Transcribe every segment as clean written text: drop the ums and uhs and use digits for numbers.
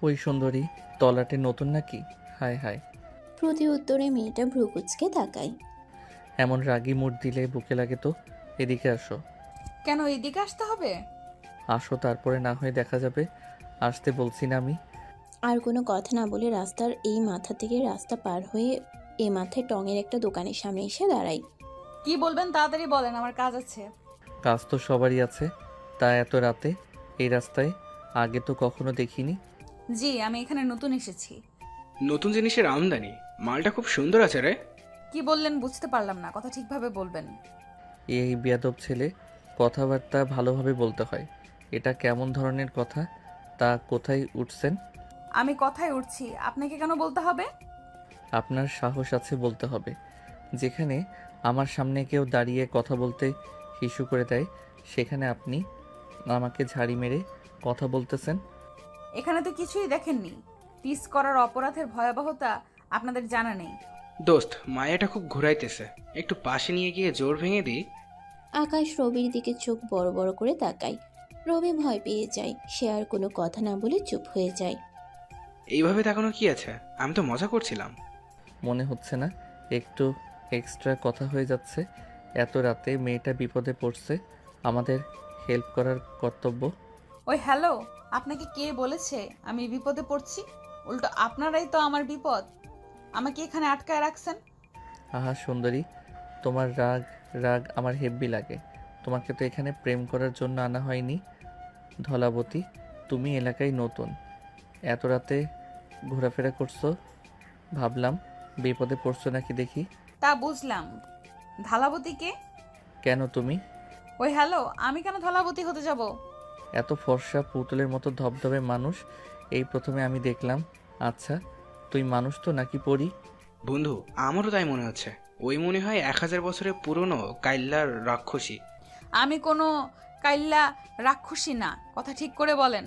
ওই সুন্দরী তলাটে নতুন নাকি? হায় হায়। প্রতি উত্তরে মেয়েটা ভ্রুকুচকে তাকায়। এমন রাগী মুড দিলে বুকে লাগে তো। এদিকে আসো। কেন এদিকে আসতে হবে? আসো, তারপরে না হয় দেখা যাবে। আসতে বলছি না আমি? আর কোনো কথা না বলে রাস্তার এই মাথা থেকে রাস্তা পার হয়ে এ মাথায় টঙের একটা দোকানের সামনে এসে দাঁড়ায়। কি বলবেন তাড়াতাড়ি বলেন, আমার কাজ আছে। কাজ তো সবারই আছে, তা এত রাতে এই রাস্তায় আগে তো কখনো দেখিনি। জি, আমি এখানে নতুন এসেছি। নতুন জিনিসের আমদানি। মালটা খুব সুন্দর আছে রে। কি বললেন বুঝতে পারলাম না, কথা ঠিকভাবে বলবেন। এই বেয়াদব ছেলে, কথাবার্তা ভালোভাবে বলতে হয়। এটা কেমন ধরনের কথা? তা কোথায় উঠছেন? আমি কথায় উঠছি, আপনাকে কেন বলতে হবে? আপনার সাহস আছে বলতে হবে। যেখানে আমার সামনে কেউ দাঁড়িয়ে কথা বলতে হিসু করে দেয়, সেখানে আপনি আমাকে ঝাড়ি মেরে কথা বলতেছেন। এখানে তো কিছুই দেখেননি। পিস করার অপরাধের ভয়াবহতা আপনাদের জানা নেই। দোস্ত, মায়াটা খুব ঘুরাইতেছে, একটু পাশে নিয়ে গিয়ে জোর ভেঙে দিই। আকাশ রবির দিকে চোখ বড় বড় করে তাকায়। রবি ভয় পেয়ে যায়, সে আর কোনো কথা না বলে চুপ হয়ে যায়। এইভাবে তাকানো কি আছে? আমি তো মজা করছিলাম। মনে হচ্ছে না একটু এক্সট্রা কথা হয়ে যাচ্ছে? এত রাতে মেয়েটা বিপদে পড়ছে, আমাদের হেল্প করার কর্তব্য। ওই হ্যালো, আপনাকে কে বলেছে আমি বিপদে পড়ছি? উল্টো আপনারাই তো আমার বিপদ। আমাকে এখানে আটকায় রাখছেন। আহা সুন্দরী, তোমার রাগ রাগ আমার হেব্বি লাগে। তোমাকে তো এখানে প্রেম করার জন্য আনা হয়নি। ধলাবতী, তুমি এলাকায় নতুন, এত রাতে ঘোরাফেরা করছো, ভাবলাম বিপদে পড়ছো নাকি দেখি। তা বুঝলাম। ধালাবতীকে? কেন তুমি? ওই হ্যালো, আমি কেন ধলাবতী হতে যাব? এত ফর্সা পুতুলের মতো ধবধবে মানুষ এই প্রথমে আমি দেখলাম। আচ্ছা, তুই মানুষ তো নাকি পরি? বন্ধু, আমারও তাই মনে হচ্ছে। ওই মনে হয় 1000 বছরের পুরনো কাইল্লার রাক্ষসী। আমি কোনো কাইল্লা রাক্ষসী না, কথা ঠিক করে বলেন।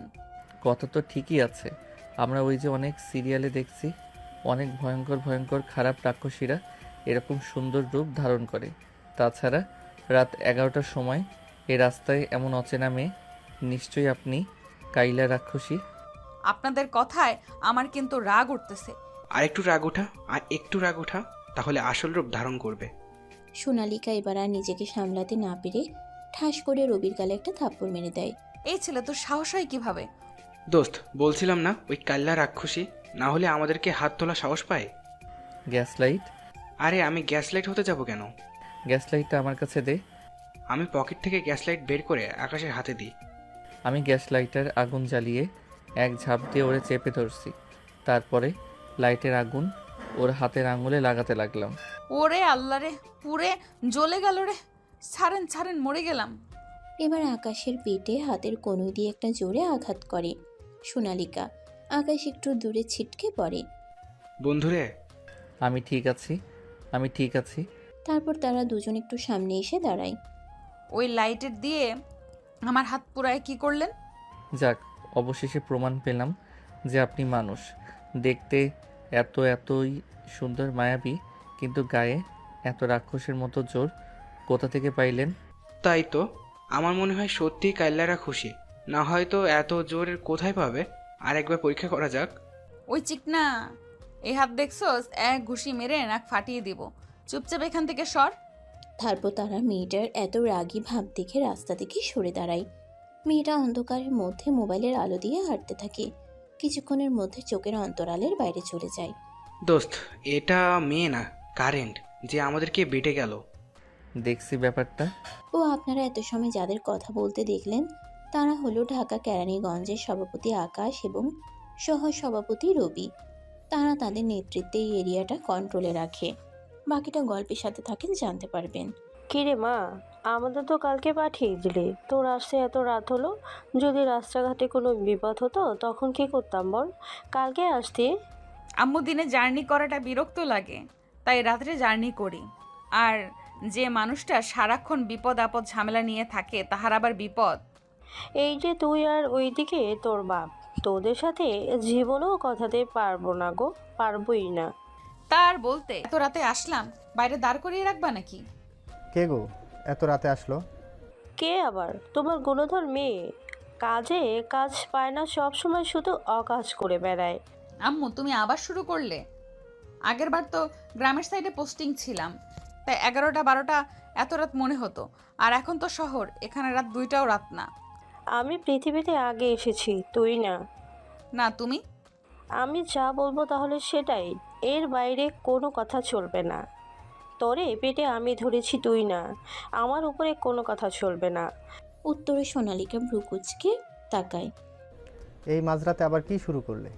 কথা তো ঠিকই আছে। আমরা ওই যে অনেক সিরিয়ালে দেখছি, অনেক ভয়ঙ্কর ভয়ঙ্কর খারাপ রাক্ষসীরা এরকম সুন্দর রূপ ধারণ করে। তাছাড়া রাত 11টার সময় এই রাস্তায় এমন অচেনা মেয়ে, নিশ্চয়ই আপনি কাইলা রাক্ষসী। আপনাদের কথায় আমার কিন্তু রাগ উঠতেছে। আর একটু রাগ ওঠা, আর একটু রাগ ওঠা, তাহলে আসল রূপ ধারণ করবে। সোনালিকা এবার আর নিজেকে সামলাতে না পেরে ঠাস করে রবির গালে একটা থাপ্পড় মেরে দেয়। এই ছেলে তোর সাহস হয় কিভাবে? দোস্ত, বলছিলাম না ওই কাল্লা রাক্ষসী? না হলে আমাদেরকে হাত তোলা সাহস পায়? Gas light? আরে আমি গ্যাস লাইট হতে যাব কেন? গ্যাস লাইটটা আমার কাছে দে। আমি পকেট থেকে গ্যাস লাইট বের করে আকাশের হাতে দিই। আমি গ্যাস লাইটার আগুন জ্বালিয়ে এক ঝাঁপ দিয়ে ওরে চেপে ধরছি। তারপরে লাইটের আগুন ওর হাতের আঙুলে লাগাতে লাগলাম। ওরে আল্লাহ রে, পুরে জ্বলে গেল রে। ছাড়েন ছাড়েন, মরে গেলাম। এবার আকাশের পেটে হাতের কনুই দিয়ে একটা জোরে আঘাত করে সোনালিকা। আকাশ একটু দূরে ছিটকে পড়ে। বন্ধুরে, আমি ঠিক আছি, আমি ঠিক আছি। তারপর তারা দুজন একটু সামনে এসে দাঁড়ায়। ওই লাইটের দিয়ে আমার হাত পুরায় কি করলেন? যাক, অবশেষে প্রমাণ পেলাম যে আপনি মানুষ। দেখতে এতই সুন্দর মায়াবী, কিন্তু গায়ে এত রাক্ষসের মতো জোর কোথা থেকে পাইলেন? তাই তো। আমার মনে হয় সত্যি কাইল্লারা খুশি। না হয়তো এত জোর কোথায় পাবে? আর একবার পরীক্ষা করা যাক। ওই চিকনা, এই হাত দেখছোস? এক ঘুষি মেরে নাক ফাটিয়ে দিব। চুপচাপ এখান থেকে সর। তারপর তারা মেয়েটার এত রাগী ভাব দেখে রাস্তা থেকে সরে দাঁড়ায়। মেয়েটা অন্ধকারের মধ্যে মোবাইলের আলো দিয়ে হাঁটতে থাকে। কিছুক্ষণের মধ্যে চোখের অন্তরালের বাইরে চলে যায়। দোস্ত, এটা মেয়ে না, কারেন্ট, যে আমাদেরকে বেটে গেল। দেখছি ব্যাপারটা। ও আপনারা এত সময় যাদের কথা বলতে দেখলেন তারা হলো ঢাকা কেরানীগঞ্জের সভাপতি আকাশ এবং সহ সভাপতি রবি। তারা তাদের নেতৃত্বে এই এরিয়াটা কন্ট্রোলে রাখে। বাকিটা গল্পের সাথে থাকেন, জানতে পারবেন। কিরে মা, আমাদের তো কালকে পাঠিয়ে দিলি, তোর আসতে এত রাত হলো। যদি রাস্তাঘাটে কোনো বিপদ হতো তখন কি করতাম বল? কালকে আসতি। আম্মু দিনে জার্নি করাটা বিরক্ত লাগে, তাই রাত্রে জার্নি করি। আর যে মানুষটা সারাক্ষণ বিপদ আপদ ঝামেলা নিয়ে থাকে তাহার আবার বিপদ। এই যে তুই আর ওইদিকে তোর বাপ, তোদের সাথে জীবনেও কথাতে পারবো না গো, পারবোই না। তার বলতে এত রাতে আসলাম, বাইরে দাঁড় করিয়ে রাখবা নাকি? কে গো এত রাতে আসলো? কে আবার? তোমার গুণধর মেয়ে। কাজে কাজ পায় না, সব সময় শুধু অকাজ করে বেড়ায়। আম্মু তুমি আবার শুরু করলে? আগের বার তো গ্রামের সাইডে পোস্টিং ছিলাম, তাই 11টা 12টা এত রাত মনে হতো। আর এখন তো শহর, এখানে রাত 2টাও রাত না। আমি পৃথিবীতে আগে এসেছি, তুই না। না তুমি। আমি যা বলবো তাহলে সেটাই, এর বাইরে কোনো কথা চলবে না। তোরে পেটে আমি ধরেছি, তুই না। আমার উপরে কোনো কথা চলবে না। উত্তরে সোনালিকা ভ্রু কুঁচকে তাকায়। এই মাঝরাতে আবার কি শুরু করলে?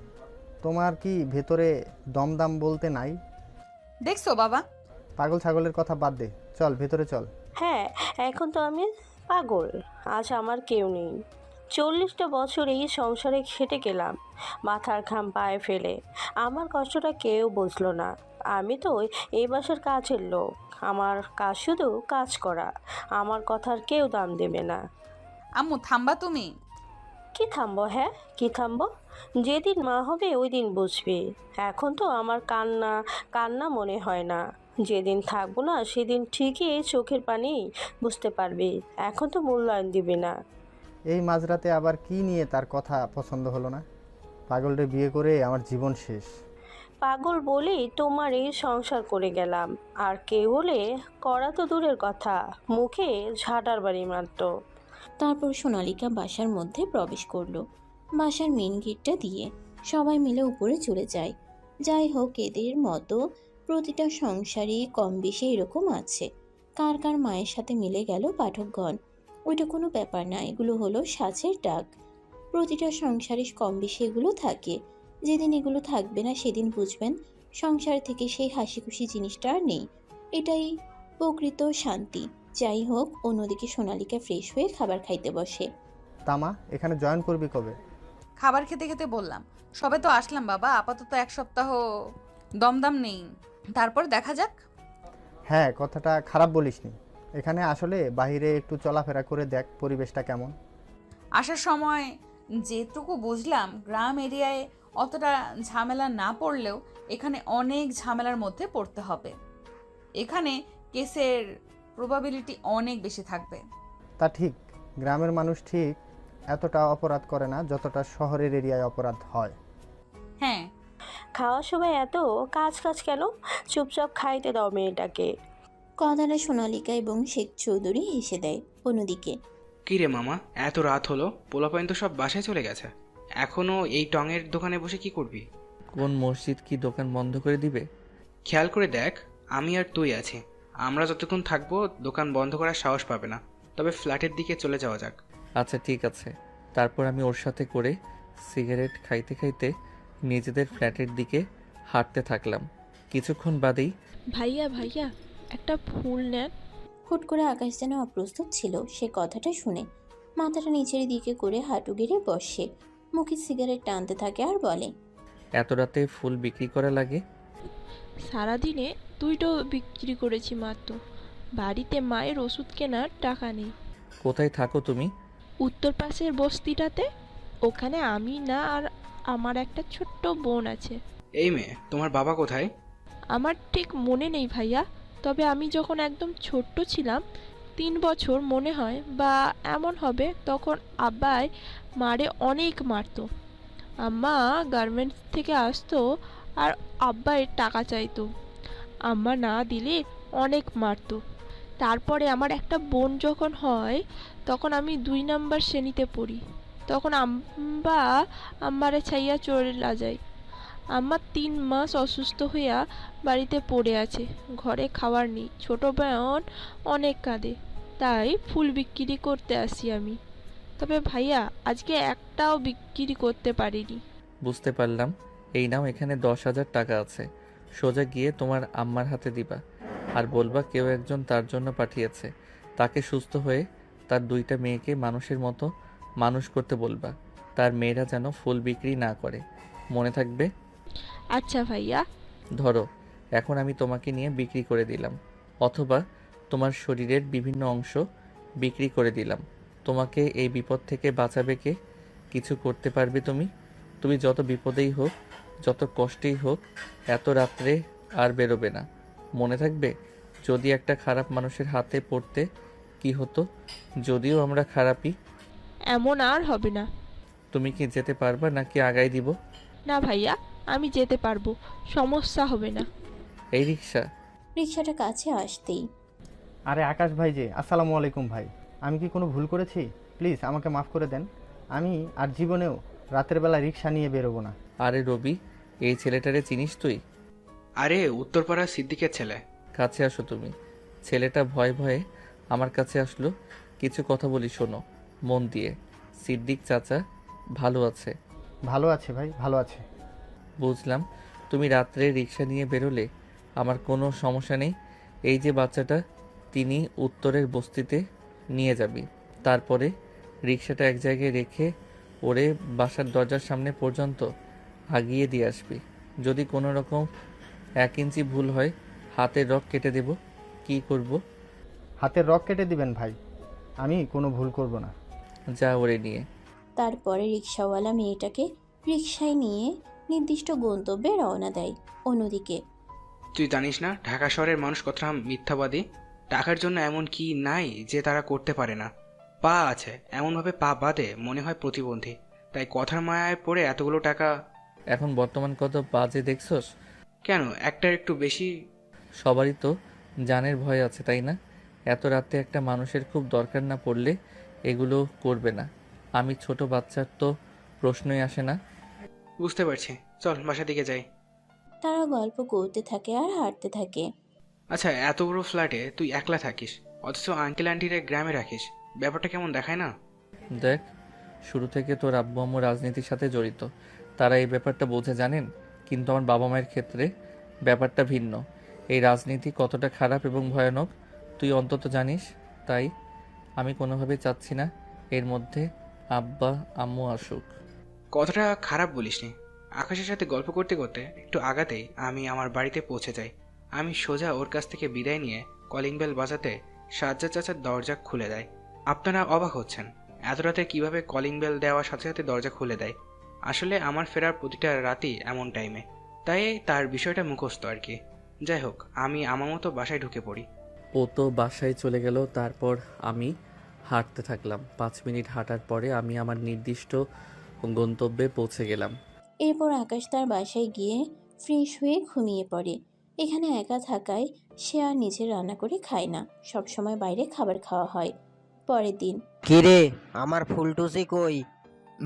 তোমার কি ভেতরে দমদাম বলতে নাই? দেখছো বাবা? পাগল ছাগলের কথা বাদ দে, চল ভেতরে চল। হ্যাঁ, এখন তো আমি পাগল। আজ আমার কেউ নেই। 40টা বছর এই সংসারে খেটে গেলাম, মাথার ঘাম পায়ে ফেলে। আমার কষ্টটা কেউ বুঝলো না। আমি তো এই বাসার কাজের লোক, আমার কাজ শুধু কাজ করা। আমার কথার কেউ দাম দেবে না। আম্মু থামবা তুমি? কি থামবো? হ্যাঁ, কি থামবো? যেদিন মা হবে ওই দিন বুঝবি। এখন তো আমার কান্না কান্না মনে হয় না। যেদিন থাকবো না সেদিন ঠিকই চোখের পানি বুঝতে পারবি। এখন তো মূল্যায়ন দিবি না। এই মাঝরাতে আবার কি নিয়ে তার কথা পছন্দ হলো না? পাগলরে বিয়ে করে আমার জীবন শেষ। পাগল বলেই তোমার এই সংসার করে গেলাম। আর কেউ হলে করা তো দূরের কথা, মুখে ঝাঁটার বাড়ি মারতো। তারপর সোনালিকা বাসার মধ্যে প্রবেশ করলো, বাসার মেন গেটটা দিয়ে। সবাই মিলে উপরে চলে যায়। যাই হোক, এদের মতো প্রতিটা সংসারই কম বেশি এরকম আছে। কার কার মায়ের সাথে মিলে গেল পাঠকগণ। ওইটা কোনো ব্যাপার না, এগুলো হলো সাজের ডাক। প্রতিটা সংসারে কম বেশি এগুলো থাকে। যেদিন এগুলো থাকবে না সেদিন বুঝবেন সংসার থেকে সেই হাসি খুশি জিনিসটা আর নেই। এটাই প্রকৃত শান্তি। যাই হোক, অন্যদিকে সোনালিকা ফ্রেশ হয়ে খাবার খাইতে বসে। তামা, এখানে জয়েন করবি কবে? খাবার খেতে খেতে বললাম, সবে তো আসলাম বাবা, আপাতত 1 সপ্তাহ দমদম নেই, তারপর দেখা যাক। হ্যাঁ, কথাটা খারাপ বলিসনি। এখানে আসলে বাইরে একটু চলাফেরা করে দেখ পরিবেশটা কেমন। আসার সময় যেটুকু বুঝলাম, গ্রাম এরিয়ায় অতটা ঝামেলা না পড়লেও এখানে অনেক ঝামেলার মধ্যে পড়তে হবে। এখানে কেসের প্রবাবিলিটি অনেক বেশি থাকবে। তা ঠিক, গ্রামের মানুষ ঠিক এতটা অপরাধ করে না যতটা শহরের এরিয়ায় অপরাধ হয়। হ্যাঁ। খাওয়ার সময় এত কাজ কাজ কেন? চুপচাপ খাইতে দাও মেয়েটাকে। কথাটা সোনালিকা এবং শেখ চৌধুরী হেসে দেয়। অন্যদিকে কি রে মামা, এত রাত হলো, পোলাপাইন তো সব বাসায় চলে গেছে। এখনো এই টঙের দোকানে বসে কি করবি? কোন মসজিদ কি দোকান বন্ধ করে দিবে? খেয়াল করে দেখ, আমি আর তুই আছি। আমরা যতক্ষণ থাকবো দোকান বন্ধ করার সাহস পাবে না। তবে ফ্ল্যাটের দিকে চলে যাওয়া যাক। আচ্ছা ঠিক আছে। তারপর আমি ওর সাথে করে সিগারেট খাইতে খাইতে নিজেদের ফ্ল্যাটের দিকে হাঁটতে থাকলাম। কিছুক্ষণ বাদেই ভাইয়া ভাইয়া, একটা ফুল নেন। হুট করে আকাশ যেন অপ্রস্তুত ছিল সে কথাটা শুনে। মাথাটা নিচের দিকে করে হাঁটু গেড়ে বসে, মুখে সিগারেট টানতে থাকে আর বলে, এত রাতে ফুল বিক্রি করা লাগে? সারাদিনে 2টো বিক্রি করেছি মাত্র। বাড়িতে মায়ের ওষুধ কেনার টাকা নেই। কোথায় থাকো তুমি? উত্তর পাশের বস্তিটাতে। ওখানে আমি না আর আমার একটা ছোট্ট বোন আছে। এই মেয়ে, তোমার বাবা কোথায়? আমার ঠিক মনে নেই ভাইয়া, তবে আমি যখন একদম ছোট্ট ছিলাম, 3 বছর মনে হয় বা এমন হবে, তখন আব্বাই মারে অনেক মারতো। আম্মা গার্মেন্টস থেকে আসতো আর আব্বাই টাকা চাইতো। আম্মা না দিলে অনেক মারতো। তারপরে আমার একটা বোন যখন হয়, তখন আমি 2 নাম্বার শ্রেণীতে পড়ি। তখন আম্মা আমারে ছাইয়া চলে যায়। আম্মা 3 মাস অসুস্থ হইয়া বাড়িতে পড়ে আছে, ঘরে খাবার নেই। ছোট বোন অনেক কাঁদে, তাই ফুল বিক্রি করতে আসি আমি। তবে ভাইয়া, আজকে একটাও বিক্রি করতে পারিনি। বুঝতে পারলাম। এই নাও, এখানে 10,000 টাকা আছে। সোজা গিয়ে তোমার আম্মার হাতে দিবা আর বলবা কেউ একজন তার জন্য পাঠিয়েছে। তাকে সুস্থ হয়ে তার 2টা মেয়েকে মানুষের মতো মানুষ করতে বলবা। তার মেয়েরা যেন ফুল বিক্রি না করে, মনে থাকবে? আচ্ছা ভাইয়া। ধরো, এখন আমি তোমাকে নিয়ে বিক্রি করে দিলাম, অথবা তোমার শরীরের বিভিন্ন অংশ বিক্রি করে দিলাম। তোমাকে এই বিপদ থেকে বাঁচাবে কে? কিছু করতে পারবে তুমি? তুমি যত বিপদেই হোক, যত কষ্টেই হোক, এত রাত্রে আর বেরোবে না, মনে থাকবে? যদি একটা খারাপ মানুষের হাতে পড়তে কি হতো? যদিও আমরা খারাপই। এমন আর হবে না। তুমি কি যেতে পারবা নাকি আগাই দিব? না ভাইয়া, আমি যেতে পারবো, সমস্যা হবে না। এই রিক্সা। রিক্সাটা কাছে আসতেই আরে আকাশ ভাই যে, আসসালামু আলাইকুম ভাই। আমি কি কোনো ভুল করেছি? প্লিজ আমাকে মাফ করে দেন। আমি আর জীবনেও রাতের বেলা রিক্সা নিয়ে বেরোবো না। আরে রবি, এই ছেলেটারে চিনিস তুই? আরে উত্তরপাড়া সিদ্দিকের ছেলে। কাছে আসো তুমি। ছেলেটা ভয়ে ভয়ে আমার কাছে আসলো। কিছু কথা বলি, শোনো মন দিয়ে। সিদ্দিক চাচা ভালো আছে? ভালো আছে ভাই, ভালো আছে। বুঝলাম। তুমি রাত্রে রিক্সা নিয়ে বেরোলে আমার কোনো সমস্যা নেই। এই যে বাচ্চাটা, তিনি উত্তরের বস্তিতে নিয়ে যাবি। তারপরে রিক্সাটা এক জায়গায় রেখে ওরে বাসার দরজার সামনে পর্যন্ত আগিয়ে দিয়ে আসবি। যদি কোনো রকম 1 ইঞ্চি ভুল হয়, হাতের রগ কেটে দেব। কি করব? হাতের রগ কেটে দিবেন ভাই? আমি কোনো ভুল করব না। যা ওরে নিয়ে। তারপরে রিক্সাওয়ালা মেয়েটাকে রিক্সায় নিয়ে নির্দিষ্ট গন্তব্যে রওনা দেয়। অন্যদিকে তুই জানিস না ঢাকা শহরের মানুষ কতটা মিথ্যাবাদী? টাকার জন্য এমন কি নাই যে তারা করতে পারে না। পা আছে, এমনভাবে পা বাঁধে মনে হয় প্রতিবন্ধী। তাই কথার মায়ায় পড়ে এতগুলো টাকা। এখন বর্তমান কত বাজে দেখছস? কেন, একটার একটু বেশি। সবারই তো জানের ভয় আছে, তাই না? এত রাতে একটা মানুষের খুব দরকার না পড়লে এগুলো করবে না। আমি ছোট বাচ্চার তো প্রশ্নই আসে না। বুঝতে পারছি, চল বাসার দিকে যাই। তারা গল্প করতে থাকে আর হাঁটতে থাকে। আচ্ছা, এত বড় ফ্ল্যাটে তুই একলা থাকিস, অথচ আঙ্কেল আন্টিরে গ্রামে রাখিস। ব্যাপারটা কেমন দেখায় না? দেখ, শুরু থেকে তোর আব্বু আম্মু রাজনীতির সাথে জড়িত। তারা এই ব্যাপারটা বোঝে, জানেন? কিন্তু আমার বাবা মায়ের ক্ষেত্রে ব্যাপারটা ভিন্ন। এই রাজনীতি কতটা খারাপ এবং ভয়ানক তুই অন্তত জানিস। তাই আমি কোনোভাবেই চাচ্ছি না এর মধ্যে আব্বা আম্মু আসুক। কথাটা খারাপ বলিসনি। আকাশের সাথে গল্প করতে করতে একটু আগাতেই আমি আমার বাড়িতে পৌঁছে যাই। আমি সোজা ওর কাছ থেকে বিদায় নিয়ে কলিং বেল বাজাতে সাজ্জাদ চাচার দরজা খুলে দেয়। আপনারা অবাক হচ্ছেন এত রাতে কীভাবে কলিং বেল দেওয়ার সাথে সাথে দরজা খুলে দেয়। আসলে আমার ফেরার প্রতিটা রাতই এমন টাইমে, তাই তার বিষয়টা মুখস্থ আর কি। যাই হোক, আমি আমার মতো বাসায় ঢুকে পড়ি। ও তো বাসায় চলে গেল। তারপর আমি হাঁটতে থাকলাম। 5 মিনিট হাঁটার পরে আমি আমার নির্দিষ্ট গন্তব্যে পৌঁছে গেলাম। এরপর আকাশ তার বাসায় গিয়ে ফ্রেশ হয়ে ঘুমিয়ে পড়ে। এখানে একা থাকায় সে আর নিজে রান্না করে খায় না, সবসময় বাইরে খাবার খাওয়া হয়। পরের দিন কিরে, আমার ফুলটুসি কই?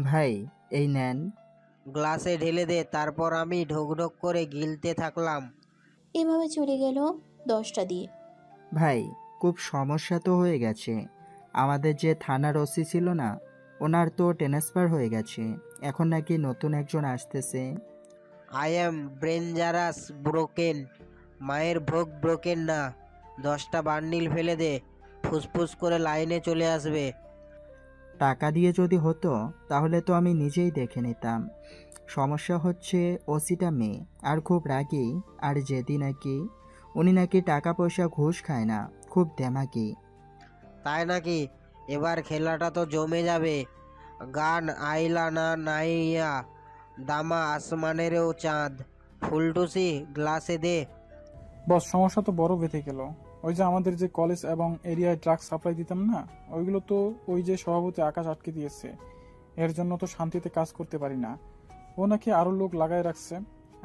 ভাই এই নেন। গ্লাসে ঢেলে দে, তারপর আমি ঢোক ঢোক করে গিলতে থাকলাম। এভাবে চলে গেল 10টা দিয়ে। ভাই খুব সমস্যা তো হয়ে গেছে। আমাদের যে থানার ওসি ছিল না, ওনার তো ট্রান্সফার হয়ে গেছে। এখন নাকি নতুন একজন আসতেছে। আই এম ডেঞ্জারাস ব্রোকেন, মায়ের ভোগ ব্রোকেন না। 10টা বান্ডিল ফেলে দে, ফুসফুস করে লাইনে চলে আসবে। টাকা দিয়ে যদি হতো তাহলে তো আমি নিজেই দেখে নিতাম। সমস্যা হচ্ছে ওসিটা মেয়ে আর খুব রাগী। আর যেদি নাকি উনি নাকি টাকা পয়সা ঘুষ খায় না, খুব দেমাকি। তাই নাকি? এবার খেলাটা তো জমে যাবে। গান আইলা না নাইয়া, দামা আসমানেরও চাঁদ। ফুলটুসি গ্লাসে দে। বস, সমস্যা তো বড় বেঁধে গেল। ওই যে আমাদের যে কলেজ এবং এরিয়ায় ড্রাগ সাপ্লাই দিতাম না, ওইগুলো তো ওই যে সভাপতি আকাশ আটকে দিয়েছে। এর জন্য তো শান্তিতে কাজ করতে পারি না। ও নাকি আরো লোক লাগায় রাখছে।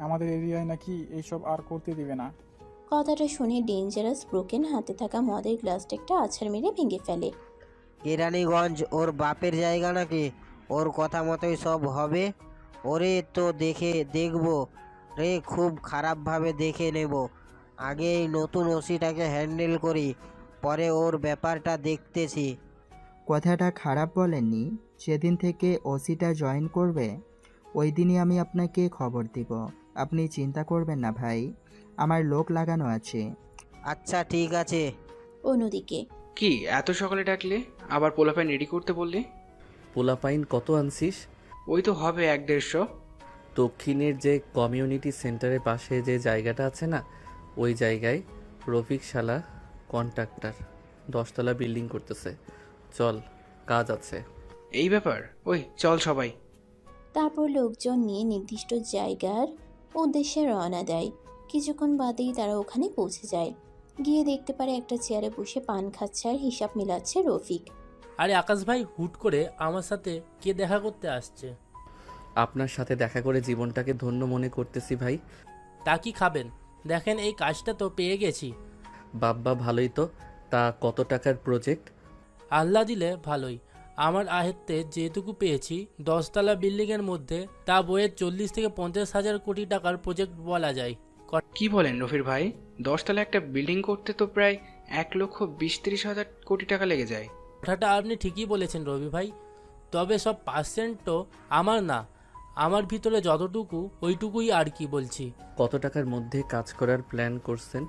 আমাদের এরিয়ায় নাকি এইসব আর করতে দিবে না। কথাটা শুনে ডেঞ্জারাস ব্রোকেন হাতে থাকা মদের গ্লাসটা একটা আছাড় মেরে ভেঙে ফেলে। কেরানীগঞ্জ ওর বাপের জায়গা নাকি? ওর কথা মতোই সব হবে। ওরে তো দেখবো রে, খুব খারাপভাবে দেখে নেব। আগে এই নতুন ওসিটাকে হ্যান্ডেল করি, পরে ওর ব্যাপারটা দেখতেছি। কথাটা খারাপ বলেননি। যেদিন থেকে ওসিটা জয়েন করবে ওই দিনই আমি আপনাকে খবর দিব। আপনি চিন্তা করবেন না ভাই, আমার লোক লাগানো আছে। আচ্ছা ঠিক আছে। অন্যদিকে কি এত সকালে ডাকলে? আবার পোলাপাইন রেডি করতে বললি? পোলাপাইন কত আনছিস? ওই তো হবে 1-150। দক্ষিণের যে কমিউনিটি সেন্টারের পাশে যে জায়গাটা আছে না, ওই জায়গায় রফিক শালা কন্ট্রাক্টর 10 তলা বিল্ডিং করতেছে। চল, কাজ আছে। এই ব্যাপার? ওই চল সবাই। তারপর লোকজন নিয়ে নির্দিষ্ট জায়গার উদ্দেশ্যে রওনা দেয়। কিছুক্ষণ বাদেই তারা ওখানে পৌঁছে যায়। গিয়ে দেখতে পারে একটা চেয়ারে বসে পান খাচ্ছে আর হিসাব মিলাচ্ছে রফিক। আরে আকাশ ভাই, হুট করে আমার সাথে কে দেখা করতে আসছে? আপনার সাথে দেখা করে জীবনটাকে ধন্য মনে করতেছি ভাই। তা কি খাবেন? দেখেন এই কাজটা তো পেয়ে গেছি। বাব্বা, ভালোই তো। তা কত টাকার প্রজেক্ট? আল্লাহ দিলে ভালোই। আমার আয়ত্তে যেটুকু পেয়েছি 10 তলা বিল্ডিংয়ের মধ্যে, তা বইয়ের 40 থেকে 50 হাজার কোটি টাকার প্রজেক্ট বলা যায়। কি বলেন রফির ভাই? 10 তলা একটা বিল্ডিং করতে তো প্রায় 1,20,30,000 কোটি টাকা লেগে যায়। কথাটা আপনি ঠিকই বলেছেন রবি ভাই, তবে সব পার্সেন্ট তো আমার না, আমার ভিতরে যতটুকু ওইটুকুই আর কি বলছি। কত টাকার মধ্যে কাজ করার প্ল্যান করছেন?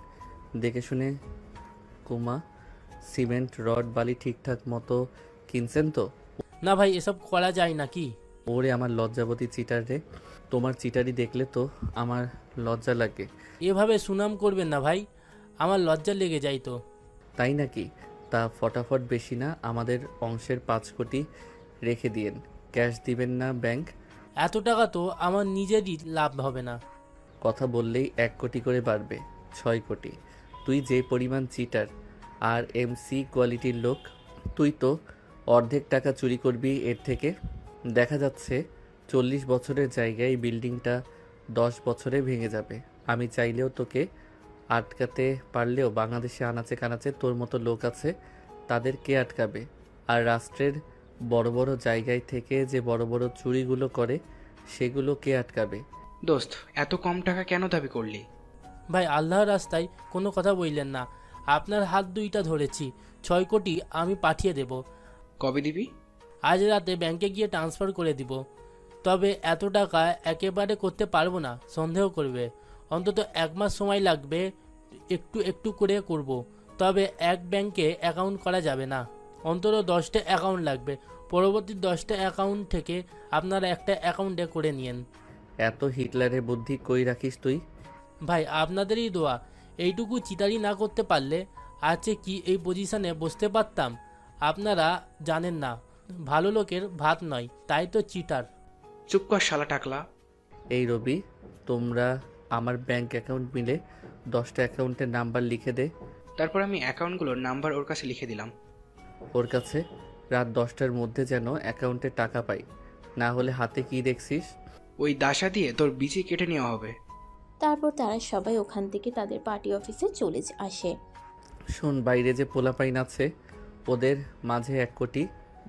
দেখে শুনে কুমা, সিমেন্ট, রড, বালি ঠিকঠাক মতো কিনছেন তো? না ভাই, এসব করা যায় নাকি? ওরে আমার লজ্জাবতী চিটার রে, তোমার চিটারি দেখলে তো আমার লজ্জা লাগে। এভাবে সুনাম করবেন না ভাই, আমার লজ্জা লেগে যায় তো। তাই নাকি? তা ফটাফট, বেশি না, আমাদের অংশের 5 কোটি রেখে দিয়েন। ক্যাশ দিবেন না ব্যাংক? এত টাকা তো আমার নিজেরই লাভ হবে না। কথা বললেই 1 কোটি করে বাড়বে, 6 কোটি। তুই যে পরিমাণ চিটার আর এমসি কোয়ালিটির লোক, তুই তো অর্ধেক টাকা চুরি করবি এর থেকে। দেখা যাচ্ছে 40 বছরের জায়গায় এই বিল্ডিংটা 10 বছরে ভেঙে যাবে। আমি চাইলেও তোকে আটকাতে পারলেও বাংলাদেশে আনাচে কানাচে তোর মতো লোক আছে, তাদের কে আটকাবে? আর রাষ্ট্রের বড় বড় জায়গায় থেকে যে বড় বড় চুরিগুলো করে, সেগুলো কে আটকাবে? দোস্ত, এত কম টাকা কেন দাবি করলি? ভাই আল্লাহর রাস্তায় কোনো কথা বললেন না, আপনার হাত দুইটা ধরেছি। 6 কোটি আমি পাঠিয়ে দেব। কবে দিবি? আজ রাতে ব্যাংকে গিয়ে ট্রান্সফার করে দিব। তবে এত টাকা একেবারে করতে পারবো না, সন্দেহ করবে। অন্তত 1 মাস সময় লাগবে, একটু একটু করে করব। তবে এক ব্যাংকে অ্যাকাউন্ট করা যাবে না, অন্তত 10টা অ্যাকাউন্ট লাগবে। পরবর্তী 10টা অ্যাকাউন্ট থেকে আপনারা একটা অ্যাকাউন্টে করে নিয়েন। এত হিটলারের বুদ্ধি কই রাখিস তুই? ভাই আপনাদেরই দোয়া। এইটুকু চিটারি না করতে পারলে আছে কি এই পজিশনে বসতে পারতাম? আপনারা জানেন না, ভালো লোকের ভাত নয়, তাই তো চিটার। চুপ কর শালা টাকলা। এই রবি, তোমরা আমার ব্যাংক অ্যাকাউন্ট মিলে 10টা অ্যাকাউন্টের নাম্বার লিখে দে। তারপর আমি অ্যাকাউন্টগুলোর নাম্বার ওর কাছে লিখে দিলাম। ওর কাছে রাত 10টার মধ্যে যেন অ্যাকাউন্টে টাকা পাই, না হলে হাতে কি দেখছিস? ওই দাসা দিয়ে তোর বিচি কেটে নেওয়া হবে। তারপর তারা সবাই ওখান থেকে তাদের পার্টি অফিসে চলে আসে। শোন, বাইরে যে পোলাপাইন আছে, ওদের মাঝে 1 কোটি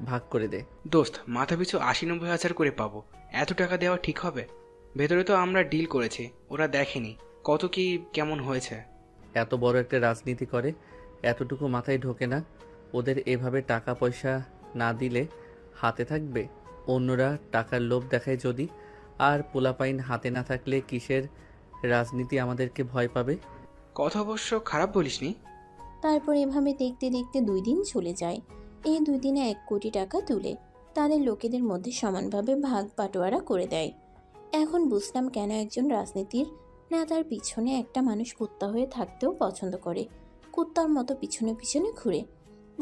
ভাগ করে দে। দোস্ত, মাথা পিছু 80-90 হাজার করে পাবো, এত টাকা দেওয়া ঠিক হবে? ভেতরে তো আমরা ডিল করেছি, ওরা দেখেনি কত কি কেমন হয়েছে। এত বড় একটা রাজনীতি করে, এতটুকু মাথায় ঢোকে না? ওদের এভাবে টাকা পয়সা না দিলে হাতে থাকবে? অন্যরা টাকার লোভ দেখায় যদি, আর পোলাপাইন হাতে না থাকলে কিসের রাজনীতি আমাদেরকে ভয় পাবে? কথা অবশ্য খারাপ বলিসনি। তারপর এভাবে দেখতে দেখতে 2 দিন চলে যায়। এই 2 দিনে 1 কোটি টাকা তুলে তাদের লোকেদের মধ্যে সমানভাবে ভাগ বাটোয়ারা করে দেয়। এখন বুঝলাম কেন একজন রাজনীতির নেতার পিছনে একটা মানুষ কুত্তা হয়ে থাকতেও পছন্দ করে, কুত্তার মতো পিছনে পিছনে ঘুরে।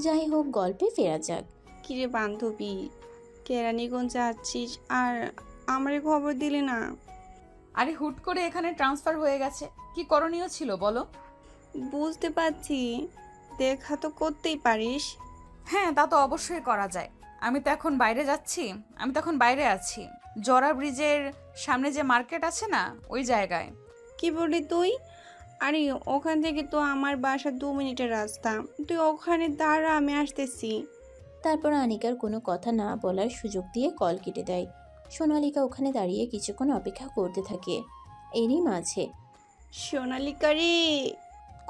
যাই হোক, গল্পে ফেরা যাক। কিরে বান্ধবী, কেরানীগঞ্জ যাচ্ছিস আর আমারে খবর দিলি না? আরে হুট করে এখানে ট্রান্সফার হয়ে গেছে, কি করণীয় ছিল বলো? বুঝতে পারছি, দেখা তো করতেই পারিস। হ্যাঁ, তা তো অবশ্যই করা যায়। আমি তো এখন বাইরে আছি, জরা ব্রিজের সামনে যে মার্কেট আছে না, ওই জায়গায়। কি বলি তুই? আরে ওখান থেকে তো আমার বাসা 2 মিনিটের রাস্তা, তুই ওখানে দাঁড়া, আমি আসতেছি। তারপর আনিকার কোনো কথা না বলার সুযোগ দিয়ে কল কেটে দেয়। সোনালিকা ওখানে দাঁড়িয়ে কিছুক্ষণ অপেক্ষা করতে থাকে। এরই মাঝে সোনালিকা রে,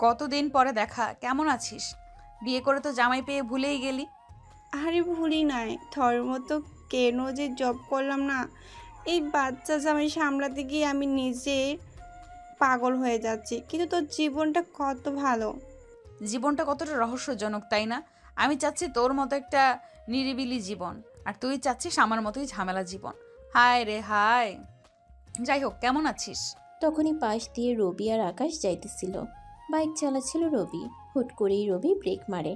কতদিন পরে দেখা, কেমন আছিস? বিয়ে করে তো জামাই পেয়ে ভুলেই গেলি। আরে ভুলি নাই, তোর মতো কেন যে জব করলাম না, এই বাচ্চা জামাই সামলাতে গিয়ে আমি নিজে পাগল হয়ে যাচ্ছি। কিন্তু তোর জীবনটা কত ভালো। জীবনটা কতটা রহস্যজনক, তাই না? আমি চাচ্ছি তোর মতো একটা নিরিবিলি জীবন, আর তুই চাচ্ছিস আমার মতোই ঝামেলা জীবন। হায় রে হায়। যাই হোক, কেমন আছিস? তখনই পাশ দিয়ে রবি আর আকাশ যাইতেছিল। বাইক চালাচ্ছিল রবি। হুট করেই রবি ব্রেক মারে।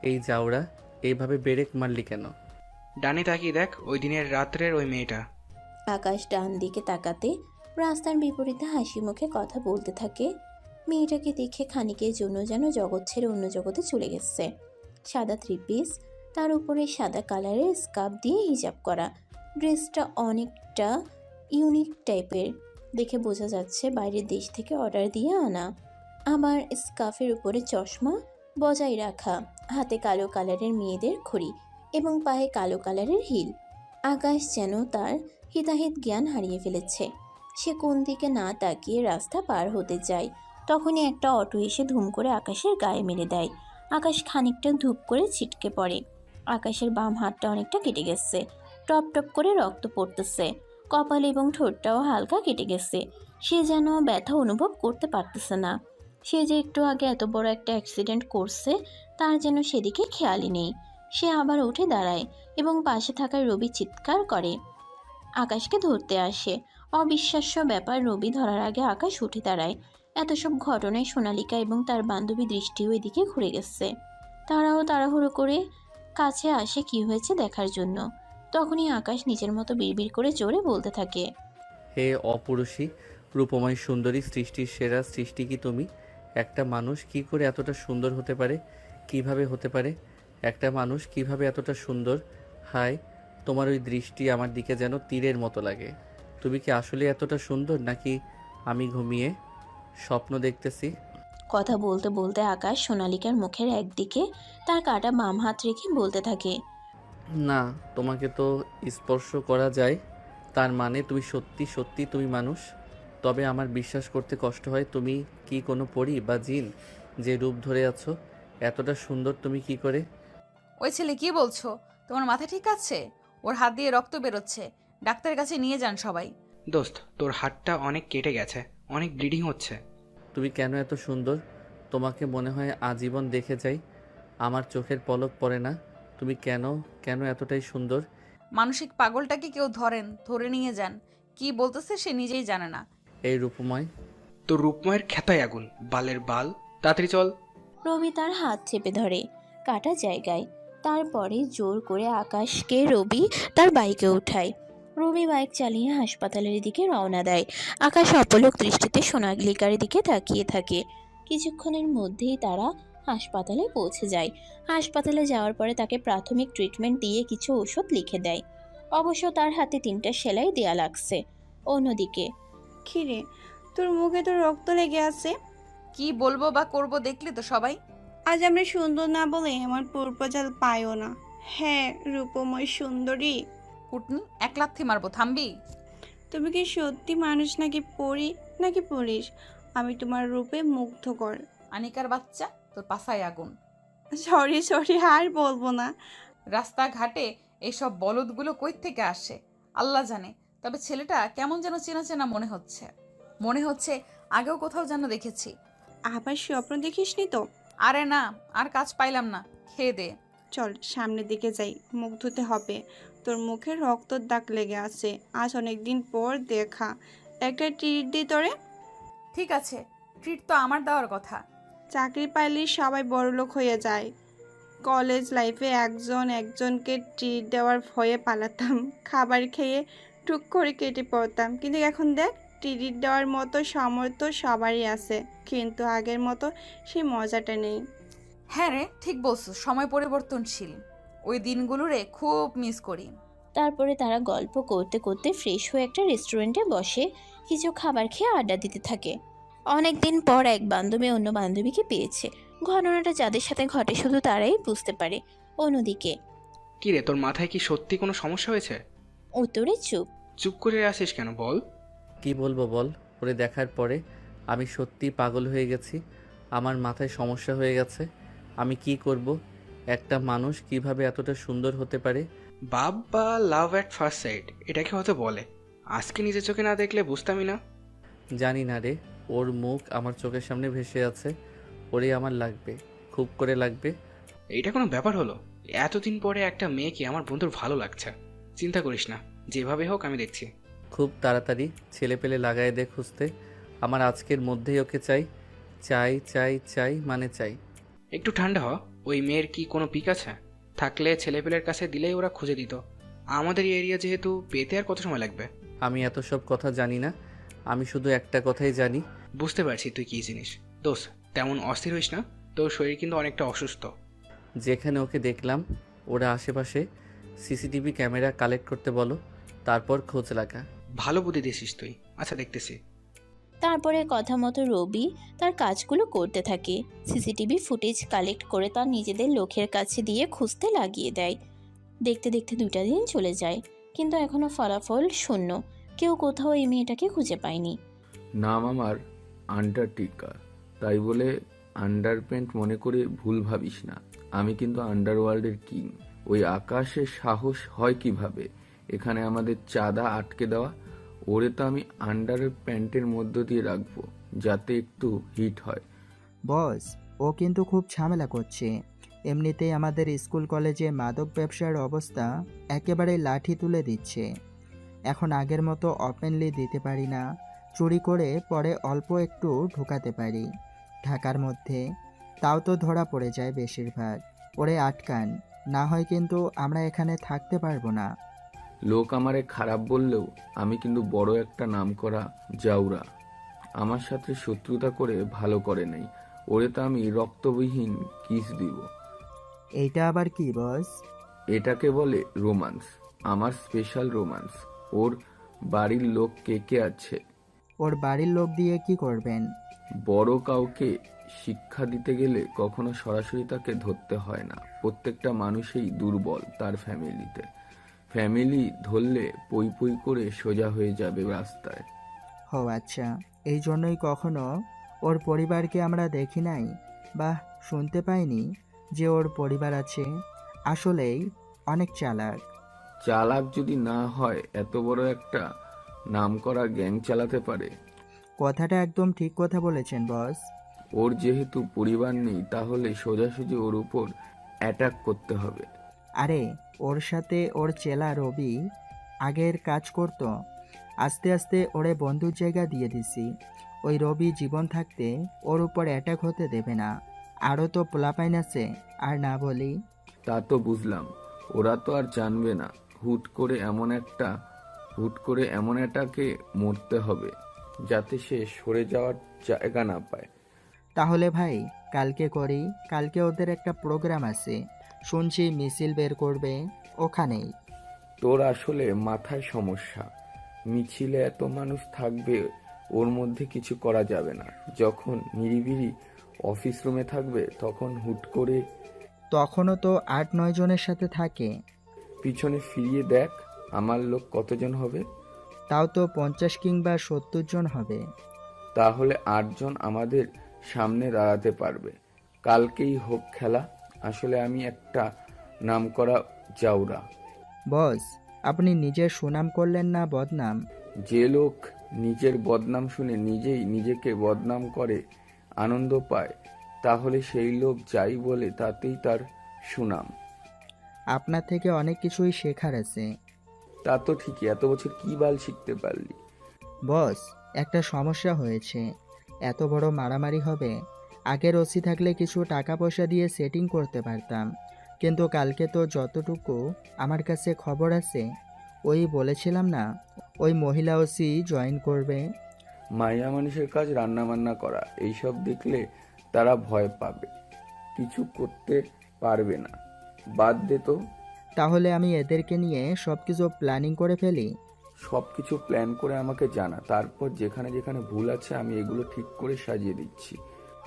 এই যাওরা, এইভাবে ব্রেক মারলি কেন? ডানে তাকিয়ে দেখ, ওই দিনের রাত্রের ওই মেয়েটা। আকাশ ডান দিকে তাকাতে রাস্তার বিপরীতে হাসি মুখে কথা বলতে থাকে। মেয়েটাকে দেখে খানিকের জন্য যেন জগৎ ছেড়ে অন্য জগতে চলে গেছে। সাদা 3 পিস, তার উপরে সাদা কালারের স্কার্ফ দিয়ে হিজাব করা। ড্রেসটা অনেকটা ইউনিক টাইপের, দেখে বোঝা যাচ্ছে বাইরের দেশ থেকে অর্ডার দিয়ে আনা। আবার স্কার্ফের উপরে চশমা বজায় রাখা, হাতে কালো কালারের মেয়েদের ঘড়ি এবং পায়ে কালো কালারের হিল। আকাশ যেন তার হিতাহিত জ্ঞান হারিয়ে ফেলেছে। সে কোন দিকে না তাকিয়ে রাস্তা পার হতে যায়, তখনই একটা অটো এসে ধুম করে আকাশের গায়ে মেরে দেয়। আকাশ খানিকটা ধূপ করে ছিটকে পড়ে। আকাশের বাম হাতটা অনেকটা কেটে গেছে, টপ টপ করে রক্ত পড়তেছে। কপাল এবং ঠোঁটটাও হালকা কেটে গেছে। সে যেন ব্যথা অনুভব করতে পারতেছে না। সে যে একটু আগে এত বড় একটা অ্যাক্সিডেন্ট করছে তার যেন সেদিকে খেয়ালই নেই। সে আবার উঠে দাঁড়ায় এবং পাশে থাকা রবি চিৎকার করে, আকাশকে ধরতে আসে। অবিশ্বাস্য ব্যাপার, রবি ধরার আগে আকাশ উঠে দাঁড়ায়। এত সব ঘটনায় সোনালিকা এবং তার বান্ধবী দৃষ্টিও এদিকে ঘুরে গেছে। তারাও তাড়াহুড়ো করে কাছে আসে কি হয়েছে দেখার জন্য। তখনই আকাশ নিজের মতো বিড়বিড় করে জোরে বলতে থাকে, হে অপুরুষী রূপময় সুন্দরী, সৃষ্টির সেরা সৃষ্টি কি তুমি? একটা মানুষ কি করে এতটা সুন্দর হতে পারে? কিভাবে হতে পারে একটা মানুষ কিভাবে এতটা সুন্দর? হায়, তোমার ওই দৃষ্টি আমার দিকে যেন তীরের মতো লাগে। তুমি কি আসলে এতটা সুন্দর, নাকি আমি ঘুমিয়ে স্বপ্ন দেখতেছি? কথা বলতে বলতে আকাশ সোনালিকার মুখের একদিকে তার কাটা বাম হাত রেখে বলতে থাকে, না, তোমাকে তো স্পর্শ করা যায়, তার মানে তুমি সত্যি সত্যি তুমি মানুষ। তবে আমার বিশ্বাস করতে কষ্ট হয়, তুমি কি কোনো পরী বা জিন যে রূপ ধরে আছো? এতটা সুন্দর তুমি কি করে? ওই ছেলে কি বলছো? তোমার মাথা ঠিক আছে? ওর হাত দিয়ে রক্ত বেরোচ্ছে, ডাক্তারের কাছে নিয়ে যান সবাই। দোস্ত, তোর হাতটা অনেক কেটে গেছে, অনেক ব্লিডিং হচ্ছে। তুমি কেন এত সুন্দর? তোমাকে মনে হয় আজীবন দেখে যাই, আমার চোখের পলক পড়ে না। তুমি কেন কেন এতটাই সুন্দর? মানসিক পাগলটাকে কেউ ধরেন, ধরে নিয়ে যান। কি বলতেছে সে নিজেই জানে না। এই রূপময়, তোর রূপময়ের খেতায় আগুন, বালের বাল, তাড়াতাড়ি চল। রবি তার হাত চেপে ধরে কাটা জায়গায়। তারপরে জোর করে আকাশকে রবি তার বাইকে উঠায়। রবি বাইক চালিয়ে হাসপাতালের দিকে রওনা দেয়। আকাশ অপলক দৃষ্টিতে সোনালিকার দিকে তাকিয়ে থাকে। কিছুক্ষণের মধ্যেই তারা হাসপাতালে পৌঁছে যায়। হাসপাতালে যাওয়ার পরে তাকে প্রাথমিক ট্রিটমেন্ট দিয়ে কিছু ওষুধ লিখে দেয়। অবশ্য তার হাতে 3টা সেলাই দেয়া লাগছে। অন্যদিকে, খিরে, তোর মুখে তো রক্ত লেগে আছে। কি বলবো বা করব দেখলি তো সবাই। আজ আমরা সুন্দর না বলে আমার পূর্বজাল পায়ও না। হ্যাঁ, রূপময় সুন্দরী। কুটনি, এক লাথি মারবো, থামবি? তুমি কি সত্যি মানুষ নাকি পরী নাকি পুলিশ? আমি তোমার রূপে মুগ্ধকর। আনিকার বাচ্চা, তোর পাছায় আগুন। সরি সরি, আর বলবো না। রাস্তাঘাটে এইসব বলদগুলো কই থেকে আসে আল্লাহ জানে, তবে ছেলেটা কেমন যেন চেনা চেনা মনে হচ্ছে আগেও কোথাও যেন দেখেছি। আবার স্বপ্ন দেখিসনি তো? আরে না, আর কাজ পাইলাম না, খেয়ে দে। চল সামনের দিকে যাই, মুখ ধুতে হবে। তোর মুখে রক্তর দাগ লেগে আছে। আজ অনেকদিন পর দেখা, একটা ট্রিট দিই তোরে। ঠিক আছে, ট্রিট তো আমার দেওয়ার কথা। চাকরি পাইলে সবাই বড়লোক হয়ে যায়। কলেজ লাইফে একজনকে ট্রিট দেওয়ার ভয়ে পালাতাম, খাবার খেয়ে টুক করে কেটে পড়তাম। কিন্তু এখন দেখ, ট্রিট দেওয়ার মতো সামর্থ্য সবারই আছে, কিন্তু আগের মতো সেই মজাটা নেই। হ্যাঁ রে, ঠিক বলছো, সময় পরিবর্তনশীল। ওই দিনগুলোরে খুব মিস করি। তারপরে তারা গল্প করতে করতে ফ্রেশ হয়ে একটা রেস্টুরেন্টে বসে কিছু খাবার খেয়ে আড্ডা দিতে থাকে। অনেকদিন পর এক বান্ধবী অন্য বান্ধবীকে পেয়েছে। ঘটনাটা যাদের সাথে ঘটে শুধু তারাই বুঝতে পারে। অন্যদিকে, কি রে, তোর মাথায় কি সত্যি কোনো সমস্যা হয়েছে? উত্তরে চুপ। চুপ করে আসিস কেন, বল। কি বলবো বল? ওরে দেখার পরে আমি সত্যি পাগল হয়ে গেছি। আমার মাথায় সমস্যা হয়ে গেছে। আমি কি করব? একটা মানুষ কিভাবে এতটা সুন্দর হতে পারে? বাবা, লাভ অ্যাট ফার্স্ট সাইট এটাকে হয়তো বলে। আজকে নিজের চোখে না দেখলে বুঝতামই না। জানি না রে, ওর মুখ আমার চোখের সামনে ভেসে আছে। ওরে আমার লাগবে, খুব করে লাগবে। এইটা কোনো ব্যাপার হলো? এতদিন পরে একটা মেয়েকে আমার বন্ধুর ভালো লাগছে। চিন্তা করিস না, যেভাবে হোক আমি দেখছি। খুব তাড়াতাড়ি ছেলে পেলে লাগায় দে খুঁজতে। আমার আজকের মধ্যেই ওকে চাই, চাই চাই চাই মানে চাই। একটু ঠান্ডা হ। ওই মেয়ের কি কোনো পিক আছে? থাকলে ছেলেপেলের কাছে দিলেই ওরা খুঁজে দিত। আমাদের এরিয়া যেহেতু, পেতে আর কত সময় লাগবে? আমি এত সব কথা জানি না, আমি শুধু একটা কথাই জানি। বুঝতে পারছি তুই কী জিনিস। দোষ, তেমন অস্থির হইস না, তোর শরীর কিন্তু অনেকটা অসুস্থ। যেখানে ওকে দেখলাম ওরা আশেপাশে সিসিটিভি ক্যামেরা কালেক্ট করতে বলো, তারপর খোঁজ লাগা। ভালো বুদ্ধি দিয়েছিস তুই। আচ্ছা, দেখতেছি। তারপরে কথা মতো রবি তার কাজগুলো করতে থাকে। সিসিটিভি ফুটেজ কালেক্ট করে তার নিজেদের লোকের কাছে দিয়ে খুঁজতে লাগিয়ে দেয়। দেখতে দেখতে 2টা দিন চলে যায়, কিন্তু এখনো ফলাফল শূন্য। কেউ কোথাও এই মেয়েটাকে খুঁজে পায়নি। নাম আমার আন্টার্কটিকা, তাই বলে আন্ডারপ্যান্ট মনে করে ভুল ভাবিস না। আমি কিন্তু আন্ডারওয়ার্ল্ডের কিং। ওই আকাশের সাহস হয় কিভাবে এখানে আমাদের চাঁদা আটকে দেওয়া? ওরে তো আমি আন্ডার প্যান্টের মধ্য দিয়ে রাখবো, যাতে একটু হিট হয়। বস, ও কিন্তু খুব ঝামেলা করছে। এমনিতেই আমাদের স্কুল কলেজে মাদক ব্যবসার অবস্থা একেবারে লাঠি তুলে দিচ্ছে। এখন আগের মতো ওপেনলি দিতে পারি না, চুরি করে পরে অল্প একটু ঢোকাতে পারি ঢাকার মধ্যে, তাও তো ধরা পড়ে যায় বেশিরভাগ। ওরে আটকান, না হয় কিন্তু আমরা এখানে থাকতে পারবো না। লোক আমারে খারাপ বললেও আমি কিন্তু বড় একটা নামকরা জাউরা। আমার সাথে শত্রুতা করে ভালো করে নাই। ওরে তো আমি রক্তবিহীন কিস দিব। এইটা আবার কি বস? এটাকে বলে রোমান্স, আমার স্পেশাল রোমান্স। ওর বাড়ির লোক কে কে আছে? ওর বাড়ির লোক দিয়ে কি করবেন? বড় কাউকে শিক্ষা দিতে গেলে কখনো সরাসরি তাকে ধরতে হয় না। প্রত্যেকটা মানুষই দুর্বল তার ফ্যামিলিতে। ফ্যামিলি ধরলে পই পই করে সোজা হয়ে যাবে রাস্তায়। ও আচ্ছা, এই জন্যই কখনো ওর পরিবারকে আমরা দেখি নাই বা শুনতে পাইনি যে ওর পরিবার আছে। আসলেই অনেক চালাক। চালাক যদি না হয় এত বড় একটা নামকরা গ্যাং চালাতে পারে? কথাটা একদম ঠিক কথা বলেছেন বস। ওর যেহেতু পরিবার নেই, তাহলে সোজাসুজি ওর উপর অ্যাটাক করতে হবে। আরে, ওর সাথে ওর চেলা রবি আগের কাজ করত। আস্তে আস্তে ওরে বন্ধুর জায়গা দিয়ে দিছি। ওই রবি জীবন থাকতে ওর উপর অ্যাটাক হতে দেবে না। আরও তো পোলাপাইন আছে, আর না বলি। তা তো বুঝলাম, ওরা তো আর জানবে না। হুট করে এমন এটাকে মরতে হবে যাতে সে সরে যাওয়ার জায়গা না পায়। তাহলে ভাই কালকে করি। কালকে ওদের একটা প্রোগ্রাম আছে, শুনছি মিছিল বের করবে ওখানেই। তোর আসলে মাথায় সমস্যা। মিছিলে এত মানুষ থাকবে, ওর মধ্যে কিছু করা যাবে না। যখন নিরিবিলি অফিস রুমে থাকবে তখন হুট করে। তখনও তো 8-9 জনের সাথে থাকে। পিছনে ফিরিয়ে দেখ আমার লোক কতজন হবে। তাও তো 50 কিংবা 70 জন হবে। তাহলে 8 জন আমাদের সামনে দাঁড়াতে পারবে। কালকেই হোক খেলা। আসলে আমি একটা নামকরা জাউরা। বস, আপনি নিজের সুনাম করলেন না বদনাম? যে লোক নিজের বদনাম শুনে নিজেই নিজেকে বদনাম করে আনন্দ পায়, তাহলে সেই লোক যাই বলে তাতেই তার সুনাম। আপনার থেকে অনেক কিছুই শেখার আছে। তা তো ঠিকই, এত বছর কি বাল শিখতে পারলি? বস, একটা সমস্যা হয়েছে। এত বড় মারামারি হবে, আগের ওসি থাকলে কিছু টাকা পয়সা দিয়ে সেটিং করতে পারতাম। কিন্তু কালকে তো যতটুকু আমার কাছে খবর আছে, ওই বলেছিলাম না ওই মহিলা ওসি জয়েন করবে। মাইয়া মানুষের কাজ রান্না বান্না করা, এইসব দেখলে তারা ভয় পাবে, কিছু করতে পারবে না। বাদ দে তো। তাহলে আমি এদেরকে নিয়ে সব কিছু প্ল্যানিং করে ফেলি। সব কিছু প্ল্যান করে আমাকে জানা, তারপর যেখানে যেখানে ভুল আছে আমি এগুলো ঠিক করে সাজিয়ে দিচ্ছি।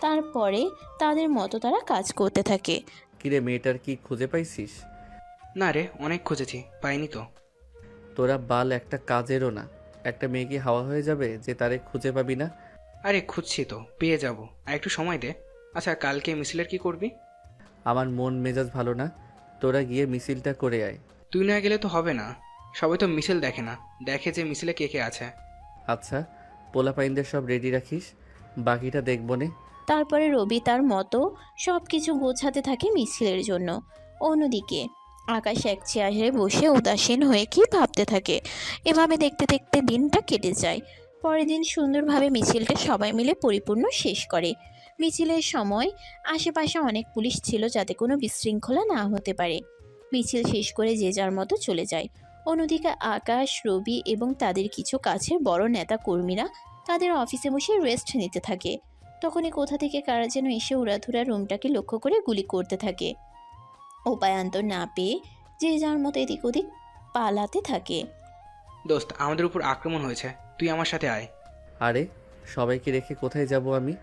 তারপরে তাদের মতো তারা কাজ করতে থাকে। কিরে, মেয়েটার কি খুঁজে পাইছিস? না রে, অনেক খুঁজেছি, পাইনি তো। তোরা বাল একটা কাজেরও না। একটা মেয়ে কি হাওয়া হয়ে যাবে যে তারে খুঁজে পাবি না? আরে খুঁজছি তো, পেয়ে যাব, আর একটু সময় দে। আচ্ছা, কালকে মিছিলের কি করবি? আমার মন মেজাজ ভালো না, তোরা গিয়ে মিছিলটা করে আয়। তুই না গেলে তো হবে না। সবাই তো মিছিল দেখে না, দেখে যে মিছিলে কে কে আছে। আচ্ছা, পোলাপাইনদের সব রেডি রাখিস, বাকিটা দেখবো নে। তারপরে রবি তার মতো সব কিছু গোছাতে থাকে মিছিলের জন্য। অন্যদিকে আকাশ এক চেয়ারে বসে উদাসীন হয়ে কি ভাবতে থাকে। এভাবে দেখতে দেখতে দিনটা কেটে যায়। পরের দিন সুন্দরভাবে মিছিলটা সবাই মিলে পরিপূর্ণ শেষ করে। মিছিলের সময় আশেপাশে অনেক পুলিশ ছিল যাতে কোনো বিশৃঙ্খলা না হতে পারে। মিছিল শেষ করে যে যার মতো চলে যায়। অন্যদিকে আকাশ, রবি এবং তাদের কিছু কাছের বড় নেতা কর্মীরা তাদের অফিসে বসে রেস্ট নিতে থাকে। তখনই কোথা থেকে কারা যেন এসে উড়াধুরা রুমটাকে লক্ষ্য করে গুলি করতে থাকে। উপায়ান্তর না পেয়ে যে যার মতো এদিক ওদিক পালাতে থাকে। দোস্ত, আমাদের উপর আক্রমণ হয়েছে, তুই আমার সাথে আয়। আরে সবাইকে রেখে কোথায় যাব আমি?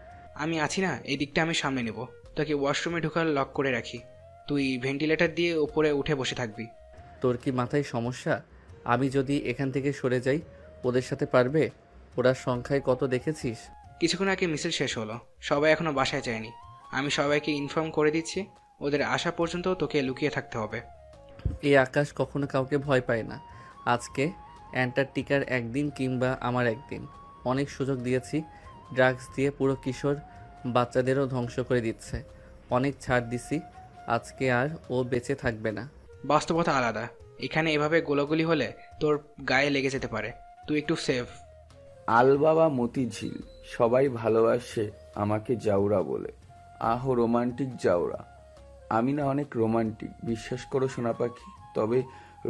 আমি আছি না, এই দিকটা আমি সামনে নেব। তোকে ওয়াশরুমে ঢোকার লক করে রাখি, তুই ভেন্টিলেটর দিয়ে উপরে উঠে বসে থাকবি। তোর কি মাথায় সমস্যা? আমি যদি এখান থেকে সরে যাই ওদের সাথে পারবে? ওরা সংখ্যায় কত দেখেছিস? কিছুক্ষণ আগে মিছিল শেষ হলো, সবাই এখনো বাসায় যায়নি। আমি সবাইকে ইনফর্ম করে দিচ্ছি, ওদের আসা পর্যন্ত তোকে লুকিয়ে থাকতে হবে। এই আকাশ কখনো কাউকে ভয় পায় না। আজকে অ্যান্টার্কটিকার একদিন কিংবা আমার একদিন। অনেক সুযোগ দিয়েছি, ড্রাগস দিয়ে পুরো কিশোর বাচ্চাদেরও ধ্বংস করে দিচ্ছে। অনেক ছাড় দিছি, আজকে আর ও বেঁচে থাকবে না। বাস্তবতা আলাদা, এখানে এভাবে গোলাগুলি হলে তোর গায়ে লেগে যেতে পারে, তুই একটু সেফ। আলবাবা মতিঝিল, সবাই ভালোবাসে আমাকে জাউরা বলে। আহো রোমান্টিক জাউরা। আমি না অনেক রোমান্টিক, বিশ্বাস করো সোনা পাখি। তবে